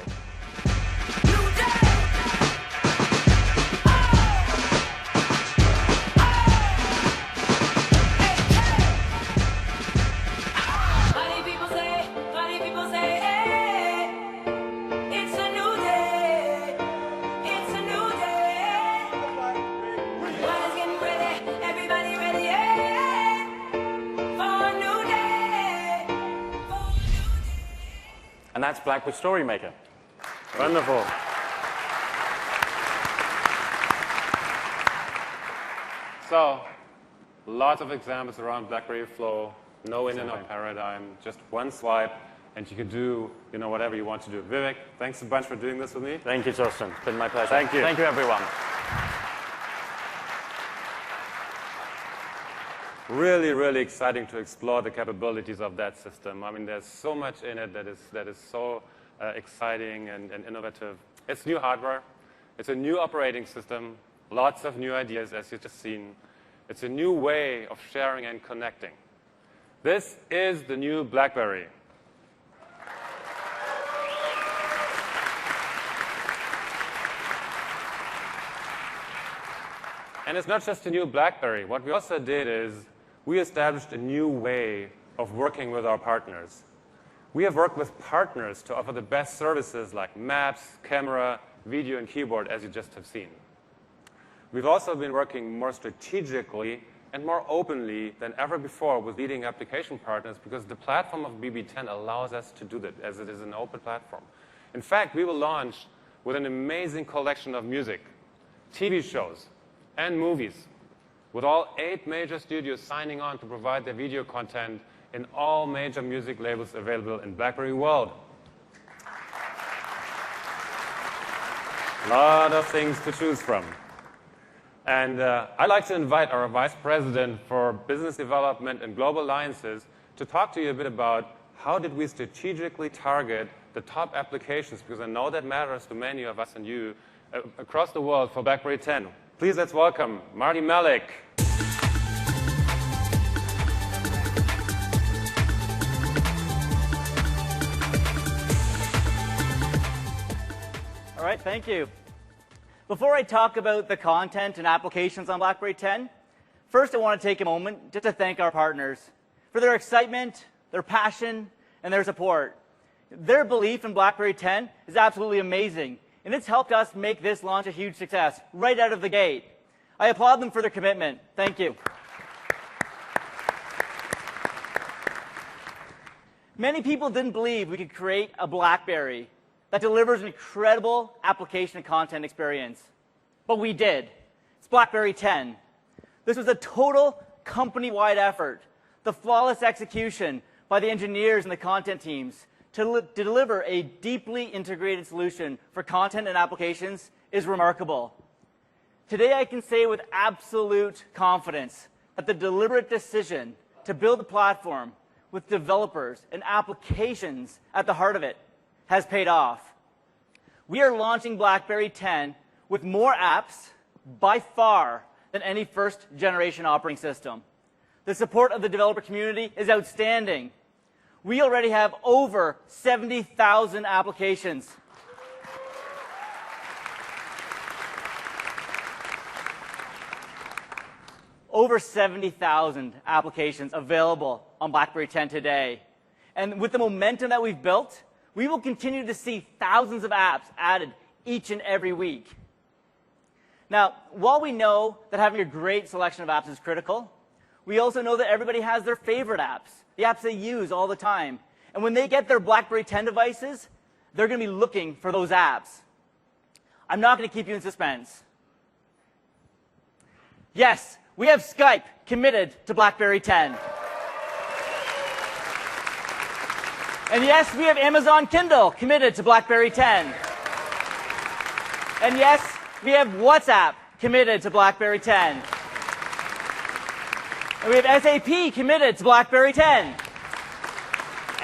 And that's BlackBerry StoryMaker. Wonderful. So, lots of examples around BlackBerry Flow, no in and out paradigm, just one swipe, and you can do, whatever you want to do. Vivek, thanks a bunch for doing this with me. Thank you, Torsten. It's been my pleasure. Thank you. Thank you, everyone. Really, really exciting to explore the capabilities of that system. I mean, there's so much in it that is so exciting and innovative. It's new hardware. It's a new operating system. Lots of new ideas, as you've just seen. It's a new way of sharing and connecting. This is the new BlackBerry. And it's not just a new BlackBerry. What we also did is we established a new way of working with our partners. We have worked with partners to offer the best services like maps, camera, video, and keyboard, as you just have seen. We've also been working more strategically and more openly than ever before with leading application partners because the platform of BB10 allows us to do that as it is an open platform. In fact, we will launch with an amazing collection of music, TV shows, and movies, with all 8 major studios signing on to provide their video content in all major music labels available in BlackBerry world. A lot of things to choose from. And I'd like to invite our Vice President for Business Development and Global Alliances to talk to you a bit about how did we strategically target the top applications, because I know that matters to many of us and you across the world for BlackBerry 10. Please let's welcome Marty Malik. All right, thank you. Before I talk about the content and applications on BlackBerry 10, first I want to take a moment just to thank our partners for their excitement, their passion, and their support. Their belief in BlackBerry 10 is absolutely amazing, and it's helped us make this launch a huge success right out of the gate. I applaud them for their commitment. Thank you. Many people didn't believe we could create a BlackBerry that delivers an incredible application and content experience. But we did. It's BlackBerry 10. This was a total company-wide effort. The flawless execution by the engineers and the content teams to deliver a deeply integrated solution for content and applications is remarkable. Today I can say with absolute confidence that the deliberate decision to build a platform with developers and applications at the heart of it has paid off. We are launching BlackBerry 10 with more apps by far than any first-generation operating system. The support of the developer community is outstanding. We already have over 70,000 applications. Over 70,000 applications available on BlackBerry 10 today. And with the momentum that we've built, we will continue to see thousands of apps added each and every week. Now, while we know that having a great selection of apps is critical, we also know that everybody has their favorite apps, the apps they use all the time. And when they get their BlackBerry 10 devices, they're going to be looking for those apps. I'm not going to keep you in suspense. Yes, we have Skype committed to BlackBerry 10. And yes, we have Amazon Kindle committed to BlackBerry 10. And yes, we have WhatsApp committed to BlackBerry 10. And we have SAP committed to BlackBerry 10.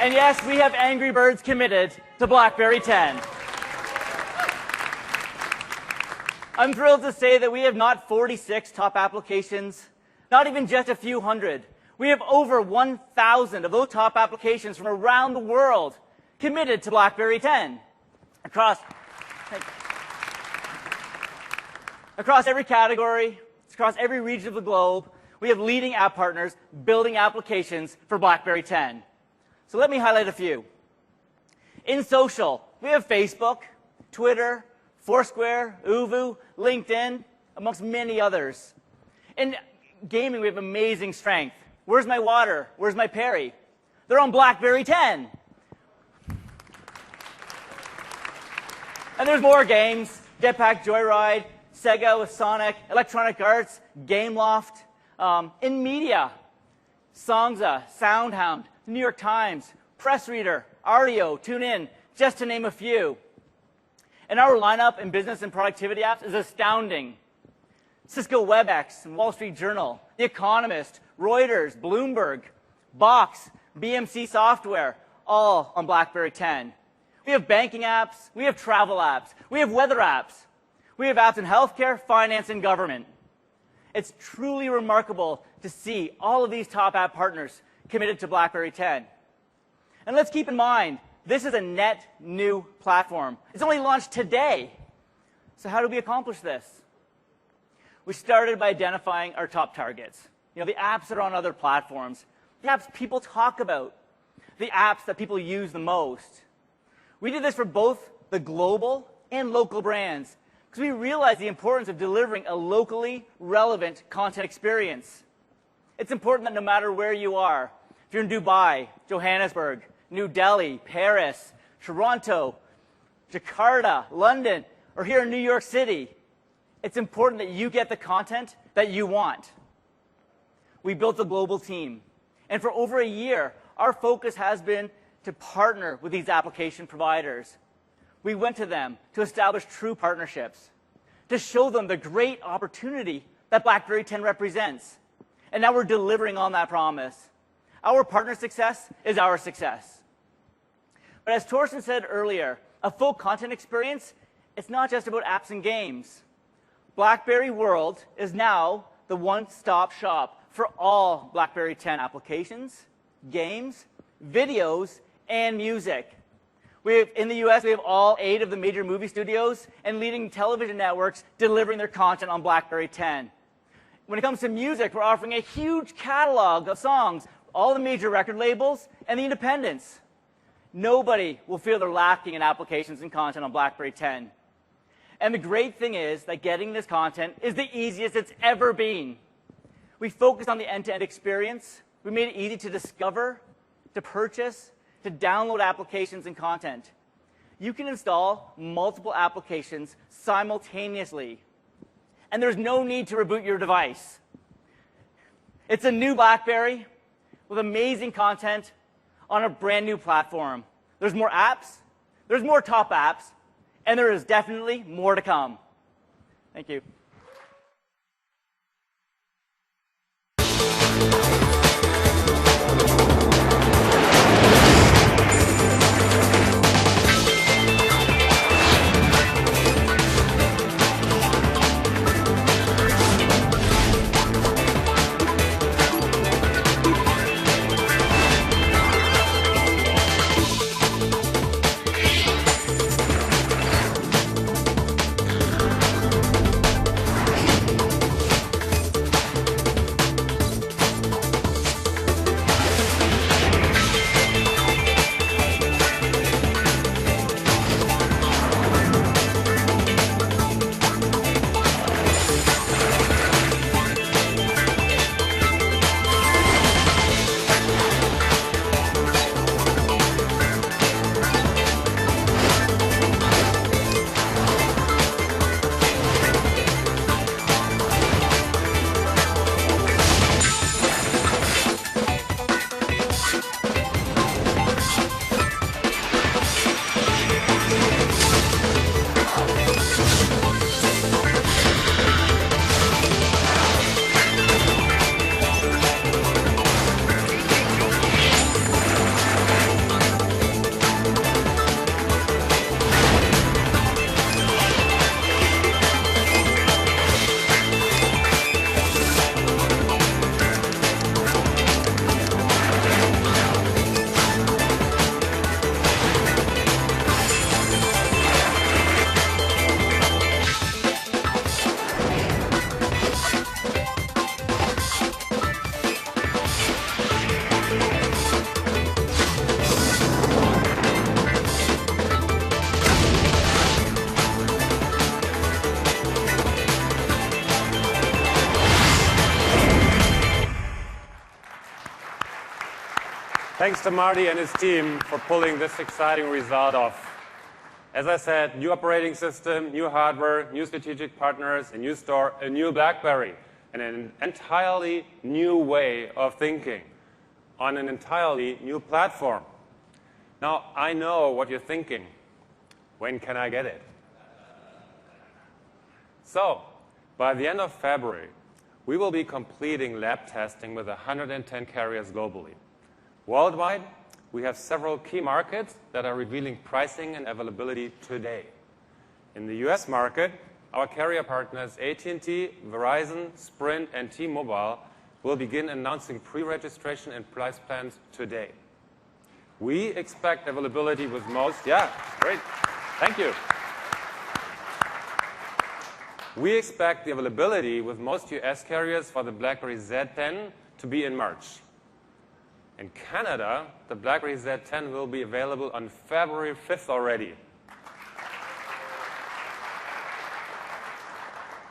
And yes, we have Angry Birds committed to BlackBerry 10. I'm thrilled to say that we have not 46 top applications, not even just a few hundred. We have over 1,000 of those top applications from around the world committed to BlackBerry 10 across every category, across every region of the globe. We have leading app partners building applications for BlackBerry 10. So let me highlight a few. In social, we have Facebook, Twitter, Foursquare, Uvu, LinkedIn, amongst many others. In gaming, we have amazing strength. Where's My Water? Where's My Perry? They're on BlackBerry 10. And there's more games. Jetpack Joyride, Sega with Sonic, Electronic Arts, Gameloft. In media, Songza, SoundHound, New York Times, Press Reader, Ardio, TuneIn, just to name a few. And our lineup in business and productivity apps is astounding. Cisco WebEx and Wall Street Journal, The Economist, Reuters, Bloomberg, Box, BMC Software, all on BlackBerry 10. We have banking apps, we have travel apps, we have weather apps. We have apps in healthcare, finance, and government. It's truly remarkable to see all of these top app partners committed to BlackBerry 10. And let's keep in mind, this is a net new platform. It's only launched today. So how do we accomplish this? We started by identifying our top targets. You know, the apps that are on other platforms, the apps people talk about, the apps that people use the most. We did this for both the global and local brands because we realized the importance of delivering a locally relevant content experience. It's important that no matter where you are, if you're in Dubai, Johannesburg, New Delhi, Paris, Toronto, Jakarta, London, or here in New York City, it's important that you get the content that you want. We built a global team. And for over a year, our focus has been to partner with these application providers. We went to them to establish true partnerships, to show them the great opportunity that BlackBerry 10 represents. And now we're delivering on that promise. Our partner success is our success. But as Torsten said earlier, a full content experience, it's not just about apps and games. BlackBerry World is now the one-stop shop for all BlackBerry 10 applications, games, videos, and music. In the US, we have all 8 of the major movie studios and leading television networks delivering their content on BlackBerry 10. When it comes to music, we're offering a huge catalog of songs, all the major record labels, and the independents. Nobody will feel they're lacking in applications and content on BlackBerry 10. And the great thing is that getting this content is the easiest it's ever been. We focused on the end-to-end experience. We made it easy to discover, to purchase, to download applications and content. You can install multiple applications simultaneously. And there's no need to reboot your device. It's a new BlackBerry with amazing content on a brand new platform. There's more apps, there's more top apps, and there is definitely more to come. Thank you. Thanks to Marty and his team for pulling this exciting result off. As I said, new operating system, new hardware, new strategic partners, a new store, a new BlackBerry, and an entirely new way of thinking on an entirely new platform. Now, I know what you're thinking. When can I get it? So, by the end of February, we will be completing lab testing with 110 carriers globally. Worldwide, we have several key markets that are revealing pricing and availability today. In the US market, our carrier partners AT&T, Verizon, Sprint, and T-Mobile will begin announcing pre-registration and price plans today. We expect availability with most, yeah, great, thank you. We expect the availability with most US carriers for the BlackBerry Z10 to be in March. In Canada, the BlackBerry Z10 will be available on February 5th already.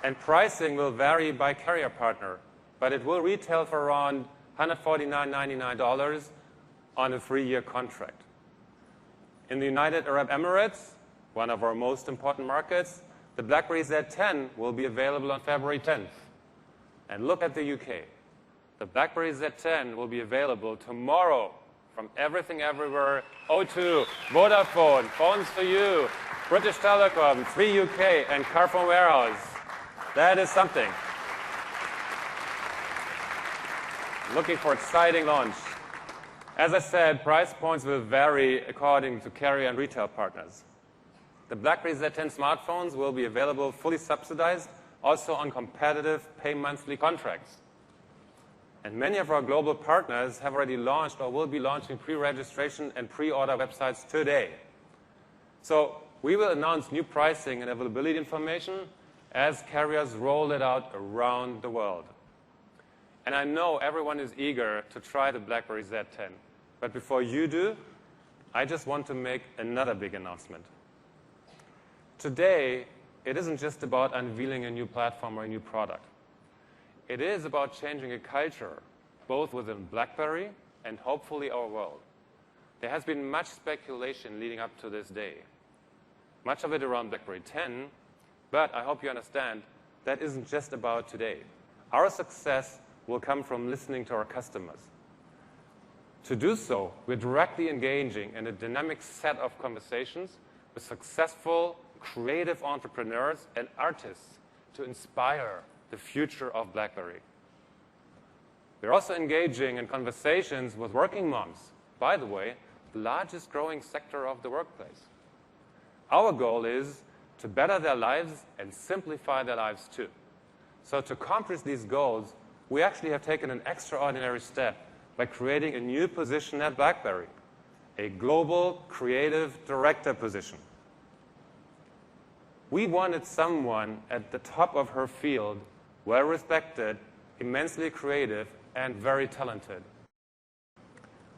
And pricing will vary by carrier partner, but it will retail for around $149.99 on a 3-year contract. In the United Arab Emirates, one of our most important markets, the BlackBerry Z10 will be available on February 10th. And look at the UK. The BlackBerry Z10 will be available tomorrow from Everything Everywhere, O2, Vodafone, Phones for You, British Telecom, 3UK, and Carphone Warehouse. That is something. Looking for exciting launch. As I said, price points will vary according to carrier and retail partners. The BlackBerry Z10 smartphones will be available fully subsidized, also on competitive pay-monthly contracts. And many of our global partners have already launched or will be launching pre-registration and pre-order websites today. So we will announce new pricing and availability information as carriers roll it out around the world. And I know everyone is eager to try the BlackBerry Z10. But before you do, I just want to make another big announcement. Today, it isn't just about unveiling a new platform or a new product. It is about changing a culture, both within BlackBerry and hopefully our world. There has been much speculation leading up to this day. Much of it around BlackBerry 10, but I hope you understand that isn't just about today. Our success will come from listening to our customers. To do so, we're directly engaging in a dynamic set of conversations with successful, creative entrepreneurs and artists to inspire the future of BlackBerry. We're also engaging in conversations with working moms, by the way, the largest growing sector of the workplace. Our goal is to better their lives and simplify their lives too. So to accomplish these goals, we actually have taken an extraordinary step by creating a new position at BlackBerry, a global creative director position. We wanted someone at the top of her field, well-respected, immensely creative, and very talented.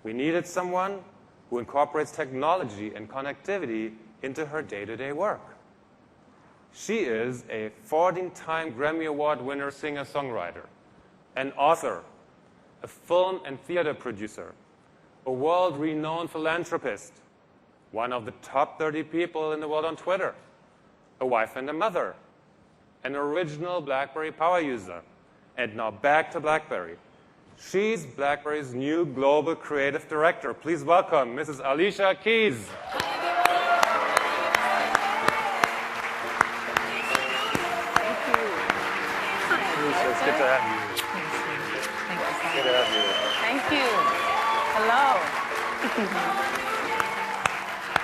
We needed someone who incorporates technology and connectivity into her day-to-day work. She is a 14-time Grammy Award winner singer-songwriter, an author, a film and theater producer, a world-renowned philanthropist, one of the top 30 people in the world on Twitter, a wife and a mother, an original BlackBerry power user, and now back to BlackBerry. She's BlackBerry's new global creative director. Please welcome Mrs. Alicia Keys. It's good to have you. Good to have you. Thank you. Hello.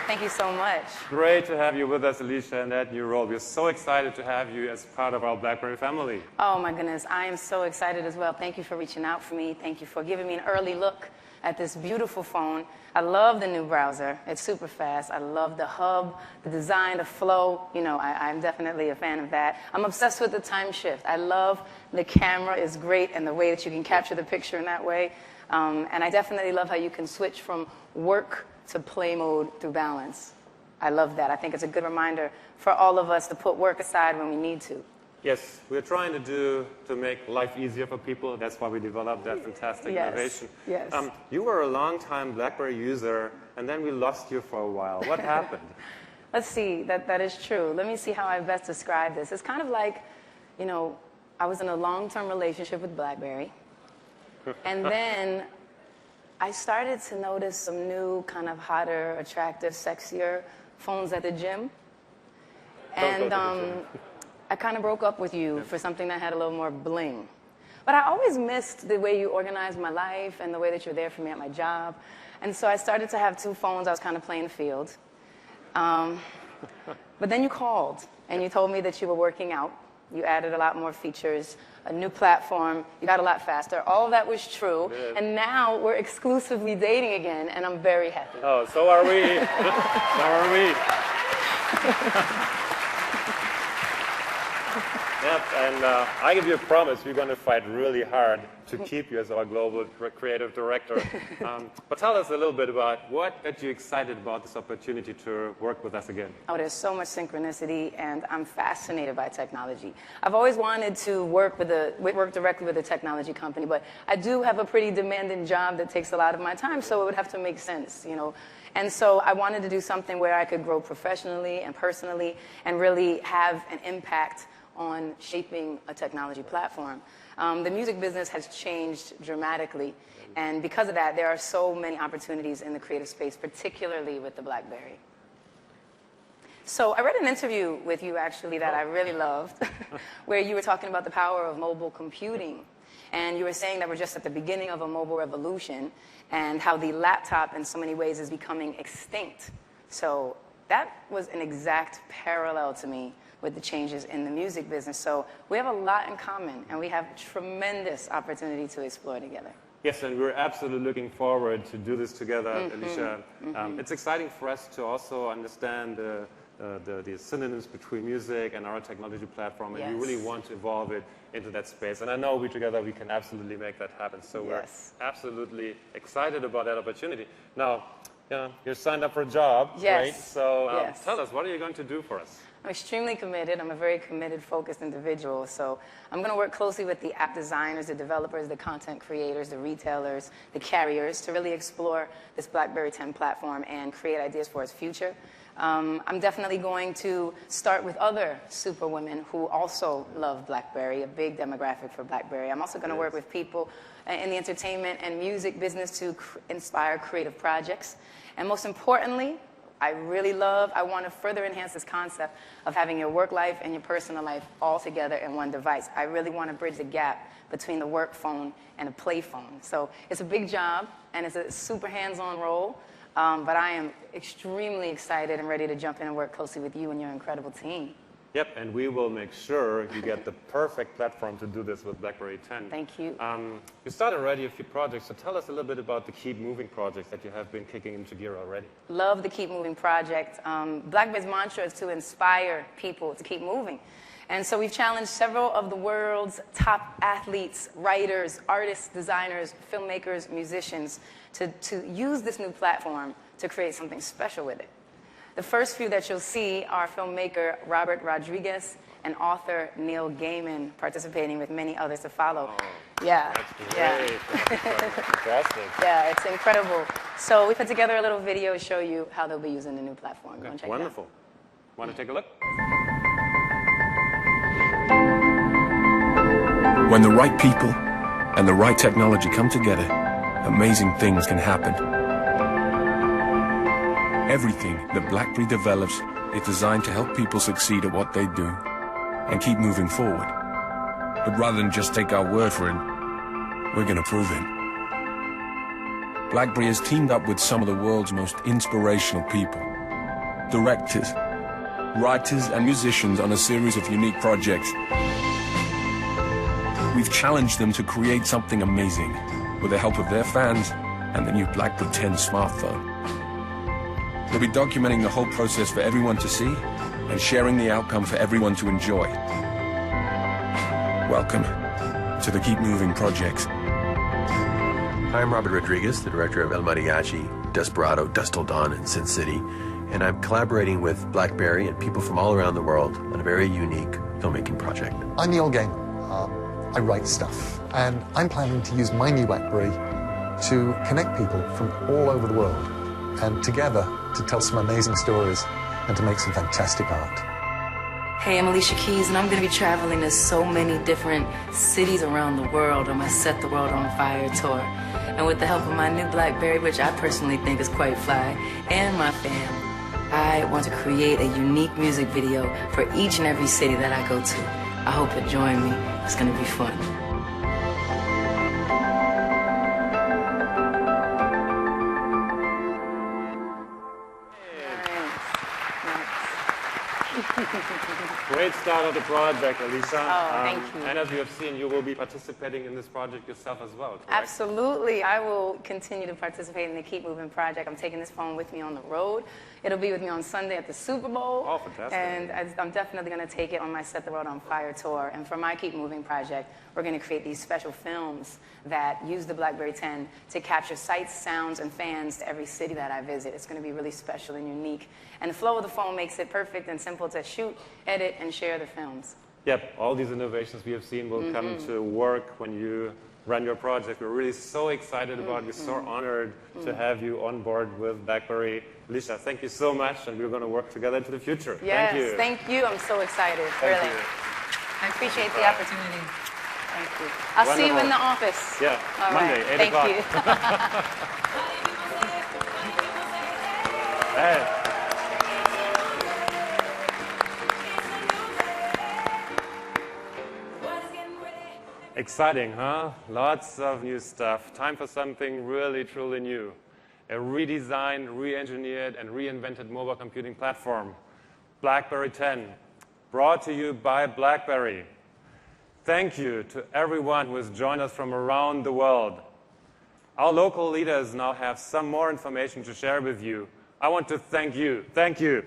Thank you so much. Great to have you with us, Alicia, in that new role. We're so excited to have you as part of our BlackBerry family. Oh, my goodness. I am so excited as well. Thank you for reaching out for me. Thank you for giving me an early look at this beautiful phone. I love the new browser. It's super fast. I love the hub, the design, the flow. You know, I'm definitely a fan of that. I'm obsessed with the time shift. I love the camera is great and the way that you can capture the picture in that way. And I definitely love how you can switch from work to play mode through balance. I love that. I think it's a good reminder for all of us to put work aside when we need to. Yes, we're trying to make life easier for people. That's why we developed that fantastic innovation. Yes. You were a long-time BlackBerry user, and then we lost you for a while. What happened? Let's see, that is true. Let me see how I best describe this. It's kind of like, you know, I was in a long-term relationship with BlackBerry, and then I started to notice some new kind of hotter, attractive, sexier phones at the gym. And I kind of broke up with you for something that had a little more bling. But I always missed the way you organized my life and the way that you're there for me at my job. And so I started to have two phones. I was kind of playing the field. But then you called, and you told me that you were working out. You added a lot more features, a new platform. You got a lot faster. All of that was true. And now we're exclusively dating again, and I'm very happy. Oh, so are we. So are we. Yep, and I give you a promise, we're going to fight really hard to keep you as our global creative director. But tell us a little bit about what got you excited about this opportunity to work with us again. Oh, there's so much synchronicity, and I'm fascinated by technology. I've always wanted to work directly with a technology company, but I do have a pretty demanding job that takes a lot of my time, so it would have to make sense, you know. And so I wanted to do something where I could grow professionally and personally and really have an impact on shaping a technology platform. The music business has changed dramatically, and because of that, there are so many opportunities in the creative space, particularly with the BlackBerry. So I read an interview with you, actually, that I really loved, where you were talking about the power of mobile computing, and you were saying that we're just at the beginning of a mobile revolution, and how the laptop, in so many ways, is becoming extinct. So that was an exact parallel to me with the changes in the music business. So we have a lot in common, and we have tremendous opportunity to explore together. Yes, and we're absolutely looking forward to do this together, Alicia. It's exciting for us to also understand the synonyms between music and our technology platform, and we really want to evolve it into that space. And I know together we can absolutely make that happen. So we're absolutely excited about that opportunity. Now, you're signed up for a job, right? So tell us, what are you going to do for us? I'm extremely committed. I'm a very committed, focused individual. So I'm going to work closely with the app designers, the developers, the content creators, the retailers, the carriers to really explore this BlackBerry 10 platform and create ideas for its future. I'm definitely going to start with other superwomen who also love BlackBerry, a big demographic for BlackBerry. I'm also going to work with people in the entertainment and music business to inspire creative projects. And most importantly, I want to further enhance this concept of having your work life and your personal life all together in one device. I really want to bridge the gap between the work phone and the play phone. So it's a big job, and it's a super hands-on role, but I am extremely excited and ready to jump in and work closely with you and your incredible team. Yep, and we will make sure you get the perfect platform to do this with BlackBerry 10. Thank you. You started already a few projects, so tell us a little bit about the Keep Moving projects that you have been kicking into gear already. Love the Keep Moving project. BlackBerry's mantra is to inspire people to keep moving. And so we've challenged several of the world's top athletes, writers, artists, designers, filmmakers, musicians to use this new platform to create something special with it. The first few that you'll see are filmmaker Robert Rodriguez and author Neil Gaiman participating with many others to follow. Oh, that's great. Fantastic. Yeah, it's incredible. So we put together a little video to show you how they'll be using the new platform. Go and check Wonderful. it out. Want to take a look? When the right people and the right technology come together, amazing things can happen. Everything that BlackBerry develops is designed to help people succeed at what they do and keep moving forward. But rather than just take our word for it, we're going to prove it. BlackBerry has teamed up with some of the world's most inspirational people, directors, writers, and musicians on a series of unique projects. We've challenged them to create something amazing with the help of their fans and the new BlackBerry 10 smartphone. We'll be documenting the whole process for everyone to see and sharing the outcome for everyone to enjoy. Welcome to the Keep Moving projects. I'm Robert Rodriguez, the director of El Mariachi, Desperado, Dust Till Dawn, and Sin City, and I'm collaborating with BlackBerry and people from all around the world on a very unique filmmaking project. I'm Neil Gain. I write stuff, and I'm planning to use my new BlackBerry to connect people from all over the world, and together to tell some amazing stories and to make some fantastic art. Hey, I'm Alicia Keys, and I'm going to be traveling to so many different cities around the world on my Set the World on Fire tour. And with the help of my new BlackBerry, which I personally think is quite fly, and my fam, I want to create a unique music video for each and every city that I go to. I hope you'll join me. It's going to be fun. Great start of the project, Alicia. Oh, thank you. And as you have seen, you will be participating in this project yourself as well, correct? Absolutely. I will continue to participate in the Keep Moving project. I'm taking this phone with me on the road. It'll be with me on Sunday at the Super Bowl. Oh, fantastic. And I'm definitely going to take it on my Set the World on Fire tour. And for my Keep Moving project, we're going to create these special films that use the BlackBerry 10 to capture sights, sounds, and fans to every city that I visit. It's going to be really special and unique. And the flow of the phone makes it perfect and simple to shoot, edit, and share the films. Yep, all these innovations we have seen will come to work when you run your project. We're really so excited about it. We're so honored to have you on board with BlackBerry. Alicia, thank you so much, and we're going to work together into the future. Yes, thank you. thank you. I'm so excited, Thank really. you. I appreciate the opportunity. Thank you. I'll see you in the office. Yeah, All Monday, right. 8 o'clock. Hey. Exciting, huh? Lots of new stuff. Time for something really, truly new. A redesigned, re-engineered, and reinvented mobile computing platform. BlackBerry 10, brought to you by BlackBerry. Thank you to everyone who has joined us from around the world. Our local leaders now have some more information to share with you. I want to thank you. Thank you.